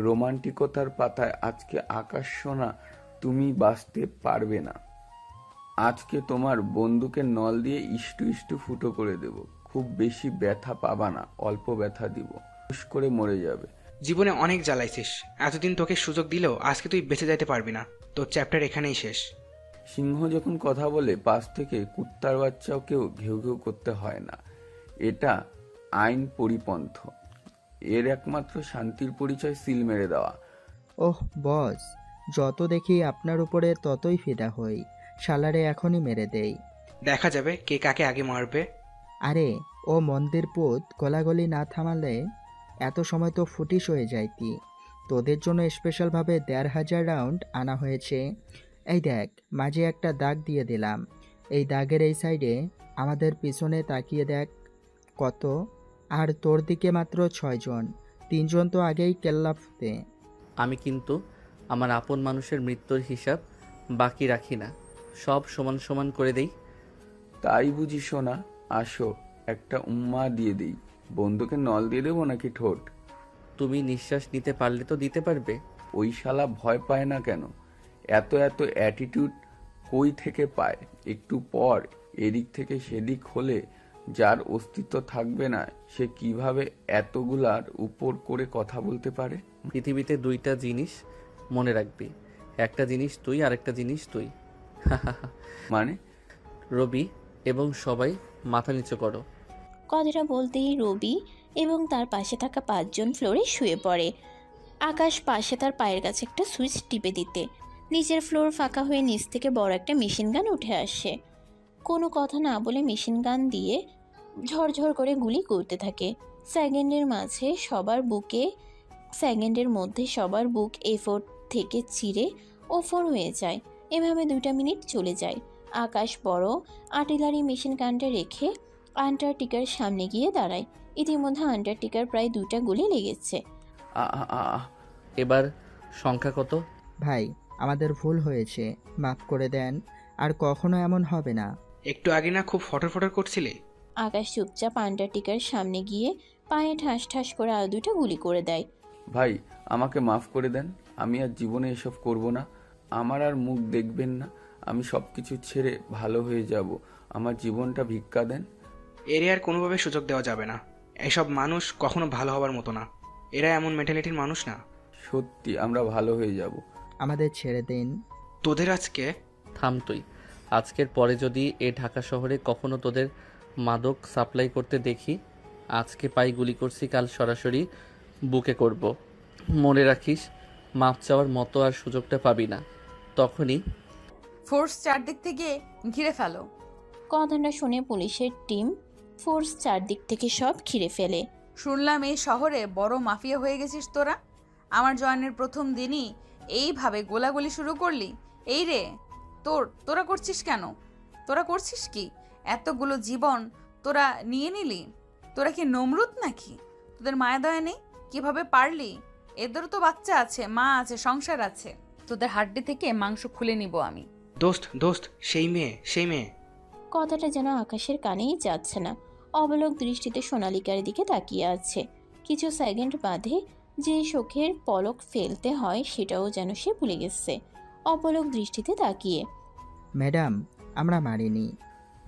রোমান্টিকতার পাতায় আজকে আকাশ সোনা তুমি বাঁচতে পারবে না। আজকে তোমার বন্দুকের নল দিয়ে ইষ্টু ইষ্টু ফুটো করে দেব। খুব বেশি ব্যথা পাবা না, অল্প ব্যথা দিব, হুশ করে মরে যাবে। জীবনে অনেক জ্বালাইছিস, এতদিন তোকে সুযোগ দিলেও আজকে তুই বেঁচে যাইতে পারবি না, তোর চ্যাপ্টার এখানেই শেষ। সিংহ যখন কথা বলে পাশ থেকে কুত্তার বাচ্চাকেও ঘেউ ঘেউ করতে হয় না। এটা আইন পরিপন্থ। এর একমাত্র শান্তির পরিচয় সিল মেরে দেওয়া। ওহ বস, যত দেখি আপনার উপরে ততই ফিদা হই। শালারে এখনই মেরে দেই। দেখা যাবে কে কাকে আগে মারবে। আরে ও মন্দির পুত, গলাগলি না থামালে এত সময় তো ফুটিস হয়ে যাইতি। তোদের জন্য স্পেশালভাবে ১,৫০০ রাউন্ড আনা হয়েছে। এই দেখ, মাঝে একটা দাগ দিয়ে দিলাম। এই দাগের এই সাইডে আমাদের পিছনে তাকিয়ে দেখ কত। আর তোর দিকে মাত্র ৬ জন, ৩ জন তো আগেই কেল্লাফতে। আমি কিন্তু আমার আপন মানুষের মৃত্যুর হিসাব বাকি রাখি না, সব সমান সমান করে দেই। তাই বুঝি সোনা? আসো একটা উম্মা দিয়ে দিই। বন্দুকের নল দিয়ে দেবো নাকি ঠোঁট? তুমি নিঃশ্বাস নিতে পারলে তো দিতে পারবে। ওই শালা ভয় পায় না কেন? এত এত অ্যাটিটিউড কই থেকে পায়? একটু পর এদিক থেকে সেদিক হলে যার অস্তিত্ব থাকবে না, সে কিভাবে এতগুলার উপর করে কথা বলতে পারে? পৃথিবীতে দুইটা জিনিস মনে রাখবি, একটা জিনিস তুই, আরেকটা জিনিস তুই। মানে? রবি এবং সবাই মাথা নিচু করো। কথাটা বলতেই রবি এবং তার পাশে থাকা ৫ জন ফ্লোরে শুয়ে পড়ে। আকাশ পাশে তার পায়ের কাছে একটা সুইচ টিপে দিতে নিচের ফ্লোর ফাঁকা হয়ে নিচ থেকে বড় একটা মেশিন গান উঠে আসে। কোনো কথা না বলে মেশিন গান দিয়ে ঝরঝর করে গুলি করতে থাকে। সেকেন্ডের মধ্যে সবার বুক এ4 থেকে চিরে O4 হয়ে যায়। এভাবে 2টা মিনিট চলে যায়। আকাশ বড় আর্টিলারি মেশিন গানটা রেখে আন্টার্কটিকার সামনে গিয়ে দাঁড়ায়। ইতিমধ্যে আন্টার্কটিকার প্রায় 2টা গুলি লেগেছে। এবার সংখ্যা কত? ভাই, আমাদের ভুল হয়েছে, মাফ করে দেন। আর কখনো এমন হবে না। একটু আগে না খুব ফটর ফটর করছিলে? আকাশ চুপচাপ আন্টার্কটিকার সামনে গিয়ে পায়ে ঠাস ঠাস করে আরো 2টা গুলি করে দেয়। ভাই আমাকে মাফ করে দেন, আমি আর জীবনে এসব করব না। আমার আর মুখ দেখবেন না, আমি সবকিছু ছেড়ে ভালো হয়ে যাব। আমার জীবনটা ভিক্ষা দেন। এরিয়ার কোনোভাবে সুযোগ দেওয়া যাবে না। এসব মানুষ কখনো ভালো হবার মতো না, এরা এমন মেন্টালিটির মানুষ না। সত্যি আমরা ভালো হয়ে যাব। আমাদের ছেড়ে দিন। তোদের আজকে থাম তুই। আজকের পরে যদি এ ঢাকা শহরে কখনো তোদের মাদক সাপ্লাই করতে দেখি, আজকে পাই গুলি করছি, কাল সরাসরি বুকে করব। মনে রাখিস, মাপ চাওয়ার মতো আর সুযোগটা পাবি না। তখনই ফোর্স চারদিক থেকে ঘিরে ফেলো। কথাটা শুনে পুলিশের টিম ফোর্স চারদিক থেকে সব ঘিরে ফেলে। শুনলাম এই শহরে বড় মাফিয়া হয়ে গেছিস তোরা। আমার জয়েনের প্রথম দিনই এইভাবে গোলাগুলি শুরু করলি? এই রে, তোরা করছিস কেন? তোরা করছিস কি? এতগুলো জীবন তোরা নিয়ে নিলি? তোরা কি নমরুদ নাকি? তোদের মায়া দয়া নেই? কিভাবে পারলি? এদেরও তো বাচ্চা আছে, মা আছে, সংসার আছে। তোদের হাড্ডি থেকে মাংস খুলে নিব আমি। দোস্ত সেই মেয়ে। কথাটা যেন আকাশের কানেই যাচ্ছে না। অবলোক দৃষ্টিতে সোনালিকার দিকে তাকিয়ে আছে। কিছু সেকেন্ড বাদে যে চোখের পলক ফেলতে হয় সেটাও যেন সে ভুলে গেছে। অপলক দৃষ্টিতে তাকিয়ে, ম্যাডাম, আমরা মারিনি।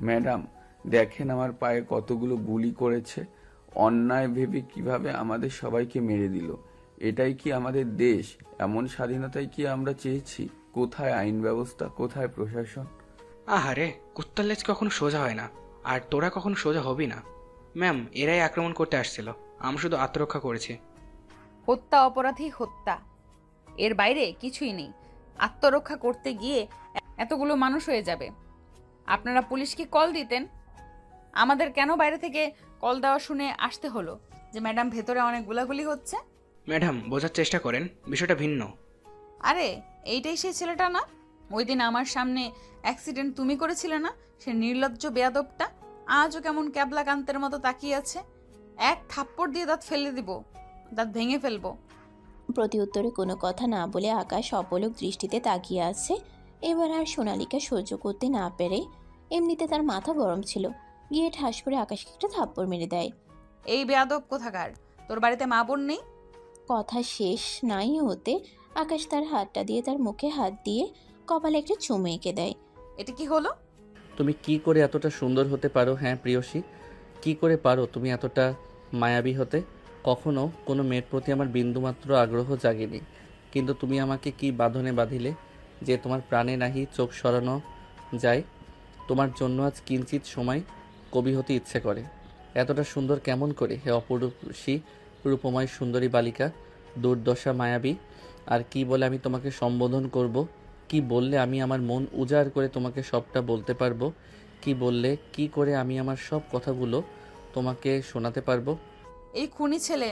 ম্যাডাম দেখেন আমার পায়ে কতগুলো গুলি করেছে, অন্যায় ভেবে কিভাবে আমাদের সবাইকে মেরে দিল। এটাই কি আমাদের দেশ? এমন স্বাধীনতাই কি আমরা চেয়েছি? কোথায় আইন ব্যবস্থা, কোথায় প্রশাসন? আহারে, কুত্তার লেজ কখনো সোজা হয় না, আর তোরা কখনো সোজা হবি না। ম্যাম, এরাই আক্রমণ করতে আসছিল, আমরা শুধু আত্মরক্ষা করেছি। হত্যা অপরাধী হত্যা, এর বাইরে কিছুই নেই। আত্মরক্ষা করতে গিয়ে এতগুলো মানুষ হয়ে যাবে। আপনারা পুলিশকে কল দিতেন। আমাদের কেন বাইরে থেকে কল দেওয়া শুনে আসতে হলো যে ম্যাডাম ভেতরে অনেক গুলাগুলি হচ্ছে? ম্যাডাম, বোঝার চেষ্টা করেন, বিষয়টা ভিন্ন। আরে এইটাই সেই ছেলেটা না? ওই দিন আমার সামনে অ্যাক্সিডেন্ট তুমি করেছিলে না? সে নির্লজ্জ বেয়াদবটা আজও কেমন ক্যাবলা কান্তের মতো তাকিয়ে আছে। এক থাপ্পড় দিয়ে দাঁত ফেলে দিব, দাঁত ভেঙে ফেলবো। প্রতি উত্তরে কোনো কথা না বলে আকাশ অপলক দৃষ্টিতে তাকিয়ে আছে। এবার আর সোনালিকা সহ্য করতে না পেরে, এমনিতে তার মাথা গরম ছিল, গিয়ে ঠাস করে আকাশকে একটা থাপ্পড় মেরে দেয়। এই বেয়াদব কোথাকার, তোর বাড়িতে মা বোন নেই? কথা শেষ নাই হতে আকাশ তার হাতটা দিয়ে তার মুখে হাত দিয়ে কপালে একটা চুমু এঁকে দেয়। এটা কি হলো? তুমি কি করে এতটা সুন্দর হতে পারো? হ্যাঁ প্রিয়সী, কি করে পারো তুমি এতটা মায়াবী হতে? কখনো কোনো মেয়ের প্রতি আমার বিন্দুমাত্র আগ্রহ জাগেনি, কিন্তু তুমি আমাকে কি বাঁধনে বাঁধিলে যে তোমার প্রাণে নাহি চোখ সরানো যায়। তোমার জন্য আজ কিঞ্চিত সময় কবি হতে ইচ্ছে করে। এতটা সুন্দর কেমন করে হে অপরূপসী রূপময় সুন্দরী বালিকা, দুর্দশা মায়াবী। আর কি বলে আমি তোমাকে সম্বোধন করব? কি বললে আমি আমার মন উজাড় করে তোমাকে সবটা বলতে পারবো? কি বললে, কি করে আমি আমার সব কথাগুলো তোমাকে শোনাতে পারবো? এই খুনি ছেলে,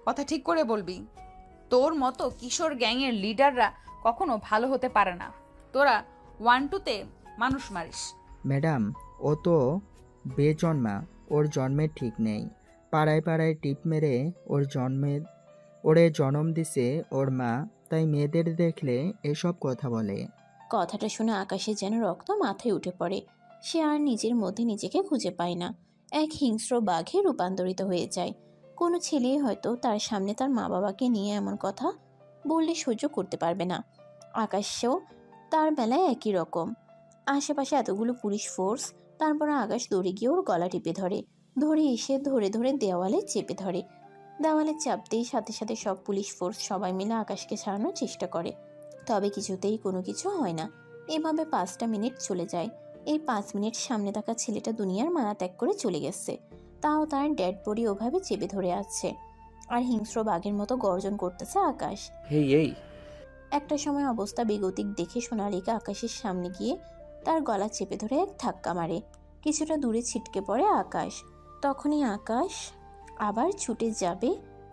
কথা ঠিক করে বলবি। তোর মতো কিশোর গ্যাংয়ের লিডাররা কখনো ভালো হতে পারে না। তোরা 1-2-তে মানুষ মারিস। ম্যাডাম, ও তো বেজন্মা, ওর জন্মের ঠিক নেই। পাড়ায় পাড়ায় টিপ মেরে ওরে জন্ম দিছে ওর মা, তাই মেয়েদের দেখলে এসব কথা বলে। কথাটা শুনে আকাশের যেন রক্ত মাথায় উঠে পড়ে। সে আর নিজের মধ্যে নিজেকে খুঁজে পায় না, এক হিংস্র বাঘে রূপান্তরিত হয়ে যায়। কোনো ছেলেই হয়তো তার সামনে তার মা বাবাকে নিয়ে এমন কথা বললে সহ্য করতে পারবে না। আকাশেও তার বেলায় একই রকম। আশেপাশে এতগুলো পুলিশ ফোর্স, তারপর আকাশ দৌড়ে গিয়ে ওর গলা টিপে ধরে, এসে ধরে ধরে দেওয়ালে চেপে ধরে। দেওয়ালে চাপতেই সাথে সাথে সব পুলিশ ফোর্স সবাই মিলে আকাশকে ছাড়ানোর চেষ্টা করে, তবে কিছুতেই কোনো কিছু হয় না। এভাবে 5টা মিনিট চলে যায়। এই 5 মিনিট সামনে থাকা ছেলেটা দুনিয়ার মায়া ত্যাগ করে চলে গেছে, তাও তার ডেড বডি ওভাবে চেপে ধরে আছে, আর হিংস্র বাঘের মতো গর্জন করতেছে আকাশ। হেই এই একটা সময় অবস্থা বেগতিক দেখে সোনালিকা আকাশের সামনে গিয়ে তার গলা চেপে ধরে এক ধাক্কা মারে। কিছুটা দূরে ছিটকে পড়ে আকাশ। তখনই আকাশ আবার ছুটে যাবে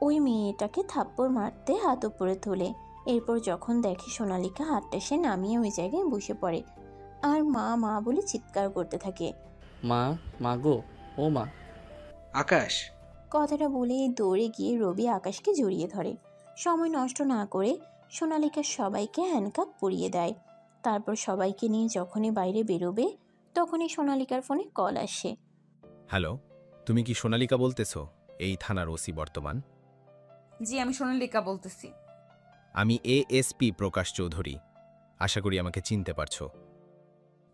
ওই মেয়েটাকে থাপ্পড় মারতে, হাত উপরে তোলে। এরপর যখন দেখে সোনালিকা হাতটা সে নামিয়ে ওই জায়গায় বসে পড়ে আর মা মা বলে চিৎকার করতে থাকে। মা, মা গো, ও মা। আকাশ, কথাটা বলেই দৌড়ে গিয়ে রবি আকাশকে জড়িয়ে ধরে। সময় নষ্ট না করে সোনালিকা সবাইকে হ্যান্ডকাপ পরিয়ে দেয়। তারপর সবাইকে নিয়ে যখনই বাইরে বেরোবে তখনই সোনালিকার ফোনে কল আসে। হ্যালো, তুমি কি সোনালিকা বলতেছো? এই থানার ওসি বর্তমান। জি, আমি সোনালিকা বলতেছি। আমি এএসপি প্রকাশ চৌধুরী। আশা করি আমাকে চিনতে পারছো।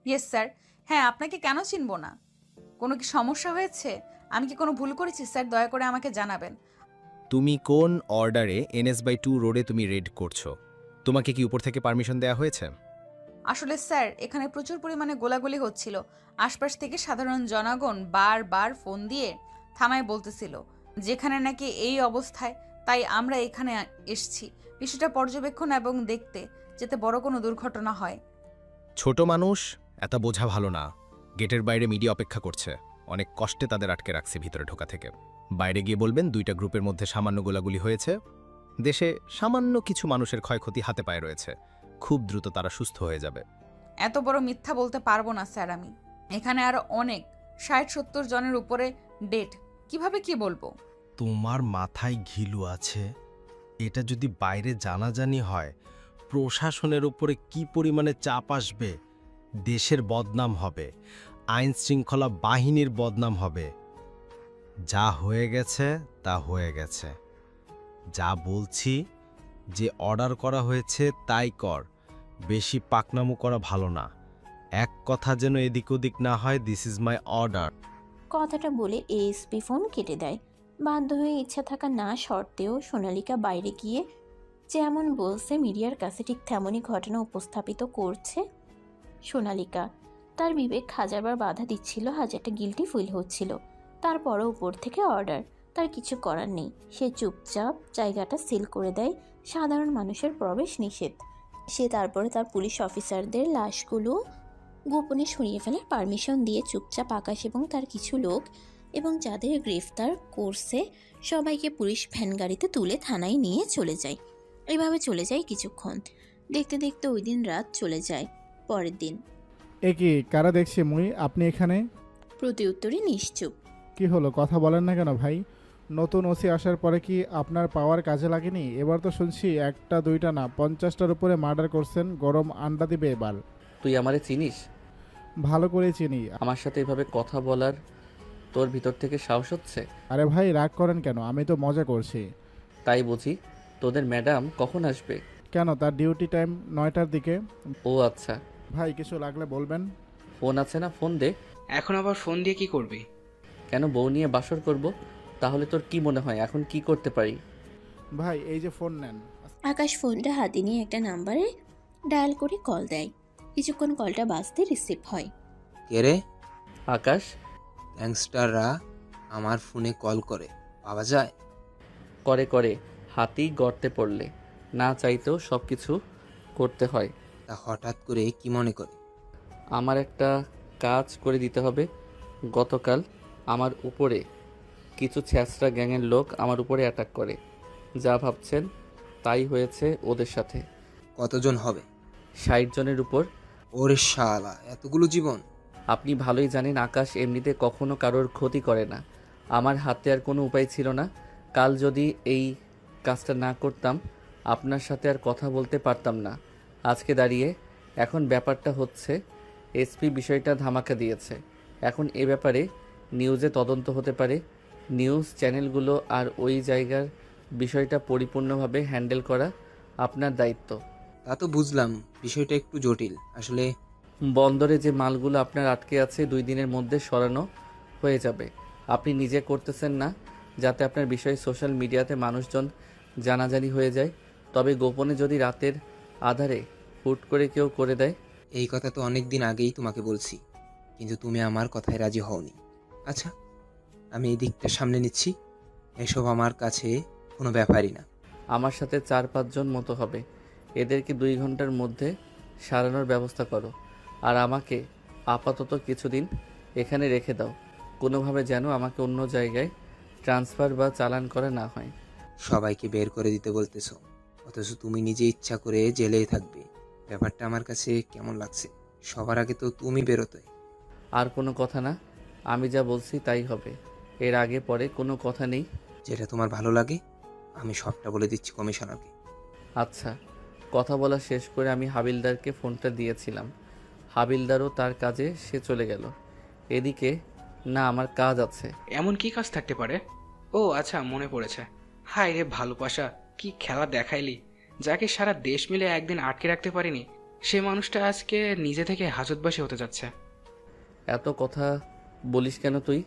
Yes sir. হ্যাঁ, আপনাকে কেন চিনব না? কোনো কি সমস্যা হয়েছে? আমি কি কোনো ভুল করেছি স্যার? দয়া করে আমাকে জানাবেন। তুমি কোন অর্ডারে NS/2 রোডে তুমি রেড করছো? তোমাকে কি উপর থেকে পারমিশন দেওয়া হয়েছে? আসলে স্যার, এখানে প্রচুর পরিমাণে গোলাগুলি হচ্ছিল। আশপাশ থেকে সাধারণ জনগণ বারবার ফোন দিয়ে থানায় বলতেছিল যেখানে নাকি এই অবস্থায়, তাই আমরা এখানে এসেছি বিষয়টা পর্যবেক্ষণ এবং দেখতে, যাতে বড় কোনো দুর্ঘটনা হয়। ছোট মানুষ, এত বোঝা ভালো না। গেটের বাইরে মিডিয়া অপেক্ষা করছে। অনেক কষ্টে তাদের আটকে রাখছে ভিতরে ঢোকা থেকে। বাইরে গিয়ে বলবেন 2টা গ্রুপের মধ্যে সামান্য গোলাগুলি হয়েছে। দেশে সামান্য কিছু মানুষের ক্ষয়ক্ষতি হাতে পায়ে রয়েছে। খুব দ্রুত তারা সুস্থ হয়ে যাবে। এত বড় মিথ্যা বলতে পারবো না স্যার আমি। এখানে আরো অনেক 60-70 জনের উপরে ডেট, কিভাবে কি বলবো? তোমার মাথায় ঘিলু আছে? এটা যদি বাইরে জানাজানি হয়, প্রশাসনের উপরে কি পরিমাণে চাপ আসবে। দেশের বদনাম হবে, আইন শৃঙ্খলা বাহিনীর বদনাম হবে। যা হয়ে গেছে তা হয়ে গেছে। যা বলছি, যে অর্ডার করা হয়েছে তাই কর। বেশি পাকনামো করা ভালো না। এক কথা যেন এদিক ওদিক না হয়। This is my order. কথাটা বলে এএসপি ফোন কেটে দেয়। বাধ্য হয়ে ইচ্ছা থাকা না সত্ত্বেও সোনালিকা বাইরে গিয়ে যেমন বলছে মিডিয়ার কাছে ঠিক তেমনই ঘটনা উপস্থাপিত করছে সোনালিকা। তার বিবেক হাজারবার বাধা দিচ্ছিল, হাজারটা গিল্টি ফিল হচ্ছিল, তারপরও উপর থেকে অর্ডার, তার কিছু করার নেই। সে চুপচাপ জায়গাটা সিল করে দেয়, সাধারণ মানুষের প্রবেশ নিষেধ। সে তারপরে তার পুলিশ অফিসারদের লাশগুলো গোপনে সরিয়ে ফেলার পারমিশন দিয়ে চুপচাপ আকাশ এবং তার কিছু লোক এবং যাদের গ্রেফতার করছে সবাইকে পুলিশ ভ্যান গাড়িতে তুলে থানায় নিয়ে চলে যায়। এভাবে চলে যায় কিছুক্ষণ। দেখতে দেখতে ওই দিন রাত চলে যায়। পরের দিন এ কি কারা দেখছি মুই আপনি এখানে? প্রতি উত্তরে নিশ্চুপ। কি হলো, কথা বলেন না কেন ভাই? নতুন ওসি আসার পরে কি আপনার পাওয়ার কাজে লাগেনি? এবার তো শুনছি একটা দুইটা না 50টার উপরে মার্ডার করছেন। গরম আন্ডা দিবে এবার। তুই আমারে চিনিস? ভালো করে চিনি। আমার সাথে এভাবে কথা বলার তোর ভিতর থেকে সাহস হচ্ছে? আরে ভাই রাগ করেন কেন, আমি তো মজা করছি। তাই বুঝি? তোদের ম্যাডাম কখন আসবে? কেন, তার ডিউটি টাইম 9টার দিকে। ও আচ্ছা। ভাই কিছু লাগলে বলবেন। ফোন আছে না, ফোন দে। এখন আবার ফোন দিয়ে কি করবি? কেন, বউ নিয়ে বাসর করব? তাহলে তোর কি মনে হয় এখন কি করতে পারি? ভাই এই যে ফোন নেন। আকাশ ফোনটা হাতে নিয়ে একটা নাম্বারে ডায়াল করে কল দেয়। কিছুক্ষণ কলটা বাজতে রিসিভ হয়। কে রে? আকাশ। গ্যাংস্টাররা আমার ফোনে কল করে, পাওয়া যায়? করে করে, হাতি গর্তে পড়লে না চাইতেও সব কিছু করতে হয়। তা হঠাৎ করে কি মনে করে? আমার একটা কাজ করে দিতে হবে। গতকাল আমার উপরে কিছু ছ্যাঁচড়া গ্যাংয়ের লোক আমার উপরে অ্যাটাক করে। যা ভাবছেন তাই হয়েছে ওদের সাথে। কতজন হবে? 60 জনের উপর। ওরে শালা, এতগুলো জীবন! আপনি ভালোই জানেন আকাশ এমনিতে কখনো কারোর ক্ষতি করে না। আমার হাতে আর কোনো উপায় ছিল না। কাল যদি এই কাজটা না করতাম আপনার সাথে আর কথা বলতে পারতাম না আজকে দাঁড়িয়ে। এখন ব্যাপারটা হচ্ছে এসপি বিষয়টা ধামাকা দিয়েছে। এখন এ ব্যাপারে নিউজে তদন্ত হতে পারে। নিউজ চ্যানেলগুলো আর ওই জায়গার বিষয়টা পরিপূর্ণভাবে হ্যান্ডেল করা আপনার দায়িত্ব। তা তো বুঝলাম, বিষয়টা একটু জটিল আসলে। বন্দরে যে মালগুলো আপনার আটকে আছে 2 দিনের মধ্যে সরানো হয়ে যাবে। আপনি নিজে করতেছেন না যাতে আপনার বিষয়ে সোশ্যাল মিডিয়াতে মানুষজন জানাজানি হয়ে যায়। তবে গোপনে যদি রাতের আধারে হুট করে কেউ করে দেয়। এই কথা তো অনেক দিন আগেই তোমাকে বলছি, কিন্তু তুমি আমার কথায় রাজি হওনি। আচ্ছা, আমি এই দিকটা সামনে নিচ্ছি। এসব আমার কাছে কোনো ব্যাপারই না। আমার সাথে 4-5 জন মতো হবে। এদেরকে 2 ঘন্টার মধ্যে সারানোর ব্যবস্থা করো। আর আমাকে আপাতত কিছুদিন এখানে রেখে দাও। কোনোভাবে যেন আমাকে অন্য জায়গায় ট্রান্সফার বা চালান করা না হয়। সবাইকে বের করে দিতে বলতেছো, অথচ তুমি নিজে ইচ্ছা করে জেলেই থাকবে। ব্যাপারটা আমার কাছে কেমন লাগছে? সবার আগে তো তুমি বেরোতে। আর কোনো কথা না, আমি যা বলছি তাই হবে। এর আগে পরে কোনো কথা নেই। যেটা তোমার ভালো লাগে আমি সবটা বলে দিচ্ছি কমিশনারকে। আচ্ছা। কথা বলা শেষ করে আমি হাবিলদারকে ফোনটা দিয়েছিলাম। হাবিলদারও তার কাজে সে চলে গেল। এদিকে না আমার কাজ আছে। এমন কি কাজ থাকতে পারে? ও আচ্ছা, মনে পড়েছে। হায় রে ভালোবাসা, কি খেলা দেখাইলি! যাকে সারা দেশ মিলে একদিন আটকে রাখতে পারিনি, সে মানুষটা আজকে নিজে থেকে হাজতবাসী হতে যাচ্ছে। এত কথা বলিস কেন তুই?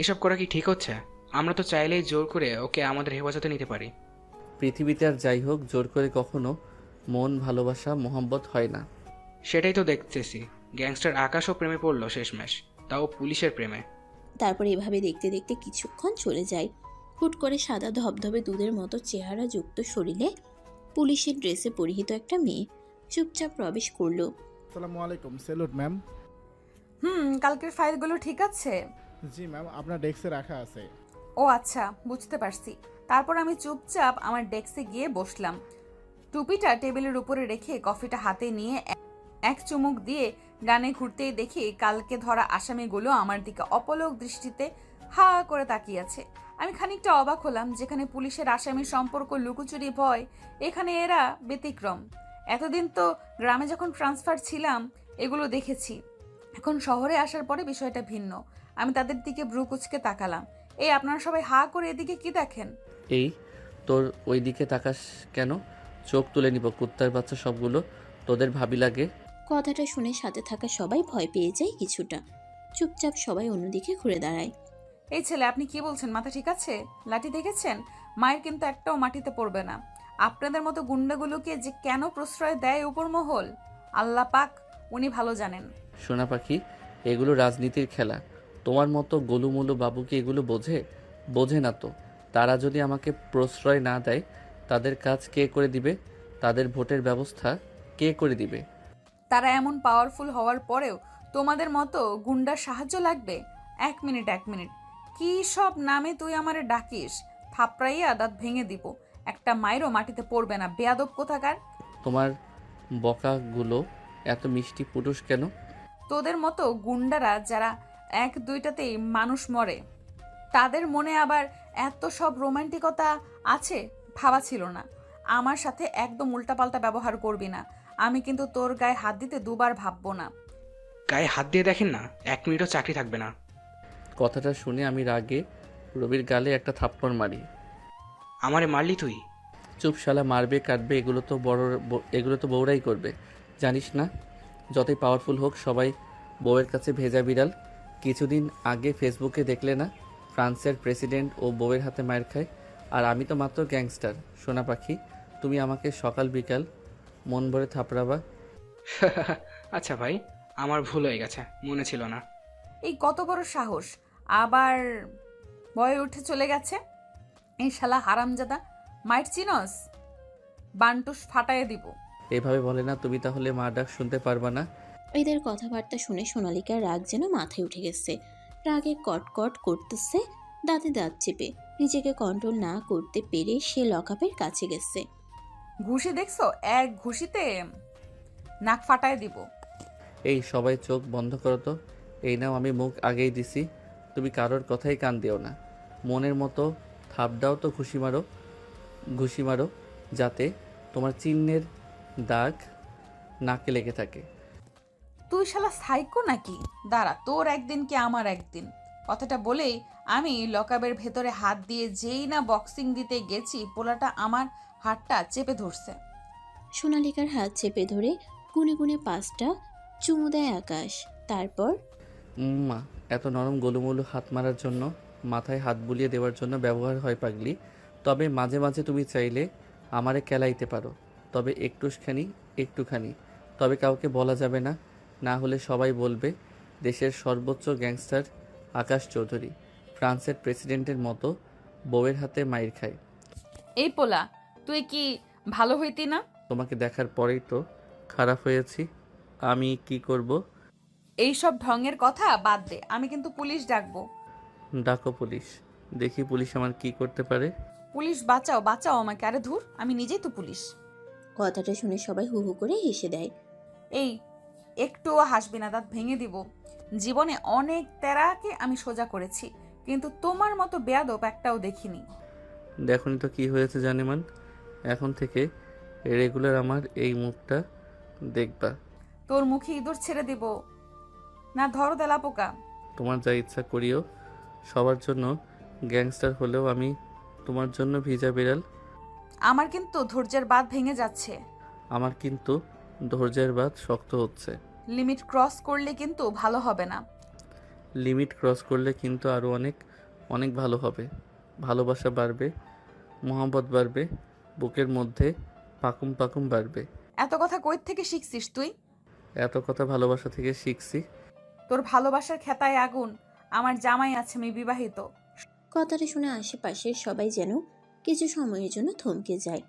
এসব করা কি ঠিক হচ্ছে? আমরা তো চাইলেই জোর করে ওকে আমাদের হেফাজতে নিতে পারি। পৃথিবীতে আর যাই হোক জোর করে কখনো মন, ভালোবাসা, মোহাম্মত হয় না। সেটাই তো দেখতেছি। গ্যাংস্টার আকাশও প্রেমে পড়লো শেষমেশ, তাও পুলিশের প্রেমে। তারপর এভাবে দেখতে দেখতে কিছুক্ষণ চলে যায়। হুট করে সাদা ধবধবে দুধের মতো চেহারা যুক্ত শরীরে পুলিশের ড্রেসে পরিহিত একটা মেয়ে চুপচাপ প্রবেশ করলো। আসসালামু আলাইকুম। Salute ma'am. কালকের ফাইলগুলো ঠিক আছে? জি ম্যাম, আপনার ডেস্কে রাখা আছে। ও আচ্ছা, বুঝতে পারছি। তারপর আমি চুপচাপ আমার ডেস্কে গিয়ে বসলাম। টুপিটা টেবিলের উপরে রেখে কফিটা হাতে নিয়ে এক চুমুক দিয়ে ডানে ঘুরতেই দেখি কালকে ধরা আসামিগুলো আমার দিকে অপলক দৃষ্টিতে হা করে তাকিয়ে আছে। আমি খানিকটা অবাক হলাম। যেখানে পুলিশের আসামির সম্পর্ক লুকোচুরি ভয়, এখানে এরা ব্যতিক্রম। এতদিন তো গ্রামে যখন ট্রান্সফার ছিলাম এগুলো দেখেছি, এখন শহরে আসার পরে বিষয়টা ভিন্ন। আমি তাদের দিকে ভ্রু কুচকে তাকালাম। এই আপনারা সবাই হা করে এদিকে কি দেখেন? এই তোর ওই দিকে তাকাস কেন? চোখ তুলে নিব কুত্তার বাচ্চা সবগুলো। তোদের ভাবি লাগে? কথাটা শুনে সাথে থাকা সবাই ভয় পেয়ে যায় কিছুটা। চুপচাপ সবাই অন্যদিকে ঘুরে দাঁড়ায়। এই ছেলে, আপনি কি বলছেন? মাথা ঠিক আছে? লাঠি দেখেছেন? মায়ের কিন্তু একটাও মাটিতে পড়বে না। আপনাদের মতো গুন্ডাগুলোকে যে কেন প্রশ্রয় দেয় উপর মহল, আল্লাহ পাক উনি ভালো জানেন। সোনা পাখি, এগুলো রাজনীতির খেলা। তোমার মতো গোলুমুলু বাবু কি এগুলো বোঝে? বোঝে না তো। তারা যদি আমাকে প্রশ্রয় না দেয়, তাদের কাজ কে করে দিবে? তাদের ভোটের ব্যবস্থা কে করে দিবে? তারা এমন পাওয়ারফুল হওয়ার পরেও তোমাদের মতো গুন্ডার সাহায্য লাগবে? এক মিনিট, কি সব নামে তুই আমারে ডাকিস? থাপড়াইয়া দাঁত ভেঙে দিব। একটা মায়েরও মাটিতে পড়বে না, বেয়াদব কোথাকার। তোমার বকাগুলো এত মিষ্টি পুরুষ কেন? তোদের মতো গুন্ডারা যারা এক দুইটাতেই মানুষ মরে, তাদের মনে আবার এত সব রোমান্টিকতা আছে ভাবা ছিল না। আমার সাথে একদম উল্টাপাল্টা ব্যবহার করবি না। আমি কিন্তু তোর গায়ে হাত দিতে দুবার ভাববো না। গায়ে হাত দিয়ে দেখেন না, 1 মিনিটও চাকরি থাকবে না। কথাটা শুনে আমি রাগে রবির গালে একটা থাপ্পড় মারি। আমারে মারলি তুই? চুপ শালা, মারবে কাটবে এগুলো তো বউরাই করবে, জানিস না? যতই পাওয়ারফুল হোক, সবাই বউয়ের কাছে ভেজা বিড়াল। কিছুদিন আগে ফেসবুকে দেখলে না, ফ্রান্সের প্রেসিডেন্ট ও বউয়ের হাতে মায়ের খায়, আর আমি তো মাত্র গ্যাংস্টার। সোনা পাখি, তুমি আমাকে সকাল বিকাল মন ভরে থাপড়াবা। আচ্ছা ভাই, আমার ভুল হয়ে গেছে, মনে ছিল না। এই কত বড় সাহস, আবার বয়ে উঠে চলে গেছে। এই শালা হারামজাদা, মাইট চিনস? বান্টুস ফাটায় দিব। এভাবে বলে না, তুমি তাহলে মা ডাক শুনতে পারবা না? এদের কথাবার্তা শুনে সোনালিকার রাগ যেন মাথায় উঠে গেছে। রাগে কটকট করতেছে, দাঁতে দাঁত চেপে নিজেকে কন্ট্রোল না করতে পেরে সে লকআপের কাছে গেছে। ঘুষি দেখছো? এক ঘুষিতে নাক ফাটায় দিব। এই সবাই চোখ বন্ধ করো তো। এই নাও, আমি মুখ আগেই দিছি, তুমি কারোর কথাই কান দিও না। মনের মতো থাপ দাও তো, ঘুষি মারো, যাতে তোমার চিহ্নের দাগ নাকে লেগে থাকে। তুই শালা সাইকো নাকি? দাঁড়া, তোর একদিন কি আমার একদিন। কথাটা বলেই আমি লকআপের ভেতরে হাত দিয়ে যেই না বক্সিং দিতে গেছি, পোলাটা আমার হাতটা চেপে ধরছে। সোনালিকার হাত চেপে ধরে গুনে গুনে 5টা চুমু দেয় আকাশ। তারপর মা, এত নরম গোলুমলু হাত মারার জন্য, মাথায় হাত বুলিয়ে দেওয়ার জন্য ব্যবহার হয় পাগলি। তবে মাঝে মাঝে তুমি চাইলে আমারে কেলাইতে পারো, তবে একটুখানি। তবে কাউকে বলা যাবে না, না হলে সবাই বলবে দেশের সর্বোচ্চ গ্যাংস্টার আকাশ চৌধুরী ফ্রান্সের প্রেসিডেন্টের মতো বউয়ের হাতে মাইর খায়। এই পোলা, তুই কি ভালো হইতি না? তোমাকে দেখার পরেই তো খারাপ হয়েছি। আমি কি করব? এইসব ঢঙের কথা বাদ দে, আমি কিন্তু পুলিশ ডাকবো। ডাকো পুলিশ, দেখি পুলিশ আমার কি করতে পারে। পুলিশ বাঁচাও, বাঁচাও আমাকে। আরে ধুর, আমি নিজেই তো পুলিশ। কথাটা শুনে সবাই হু হু করে হেসে দেয়। এই একটুও হাসবি না, দাঁত ভেঙে দিব। জীবনে অনেক তেরাকে আমি সোজা করেছি, কিন্তু তোমার মতো বেয়াদব একটাও দেখিনি। দেখুন তো কি হয়েছে জানেমান, এখন থেকে রেগুলার আমার এই মুখটা দেখবা। তোর মুখে ইঁদুর ছেড়ে দিব না, ধরো দেলা পোকা। তোমার যা ইচ্ছা করিও, সবার জন্য গ্যাংস্টার হলেও আমি তোমার জন্য ভিজা বিড়াল। আমার কিন্তু ধৈর্যের বাঁধ ভেঙে যাচ্ছে। আমার কিন্তু ধৈর্যের বাঁধ শক্ত হচ্ছে। লিমিট ক্রস করলে কিন্তু ভালো হবে না। লিমিট ক্রস করলে কিন্তু আরও অনেক ভালো হবে। ভালোবাসা বাড়বে, মোহাম্মত বাড়বে, বুকের মধ্যে পাকুম পাকুম বাড়বে। এত কথা কই থেকে শিখছিস তুই? এত কথা ভালোবাসা থেকে শিখছি। তোর ভালোবাসার খেতায় আগুন। আমার জামাই আছে, আমি বিবাহিত। কথাটা শুনে আশেপাশের সবাই যেন কিছু সময়ের জন্য থমকে যায়,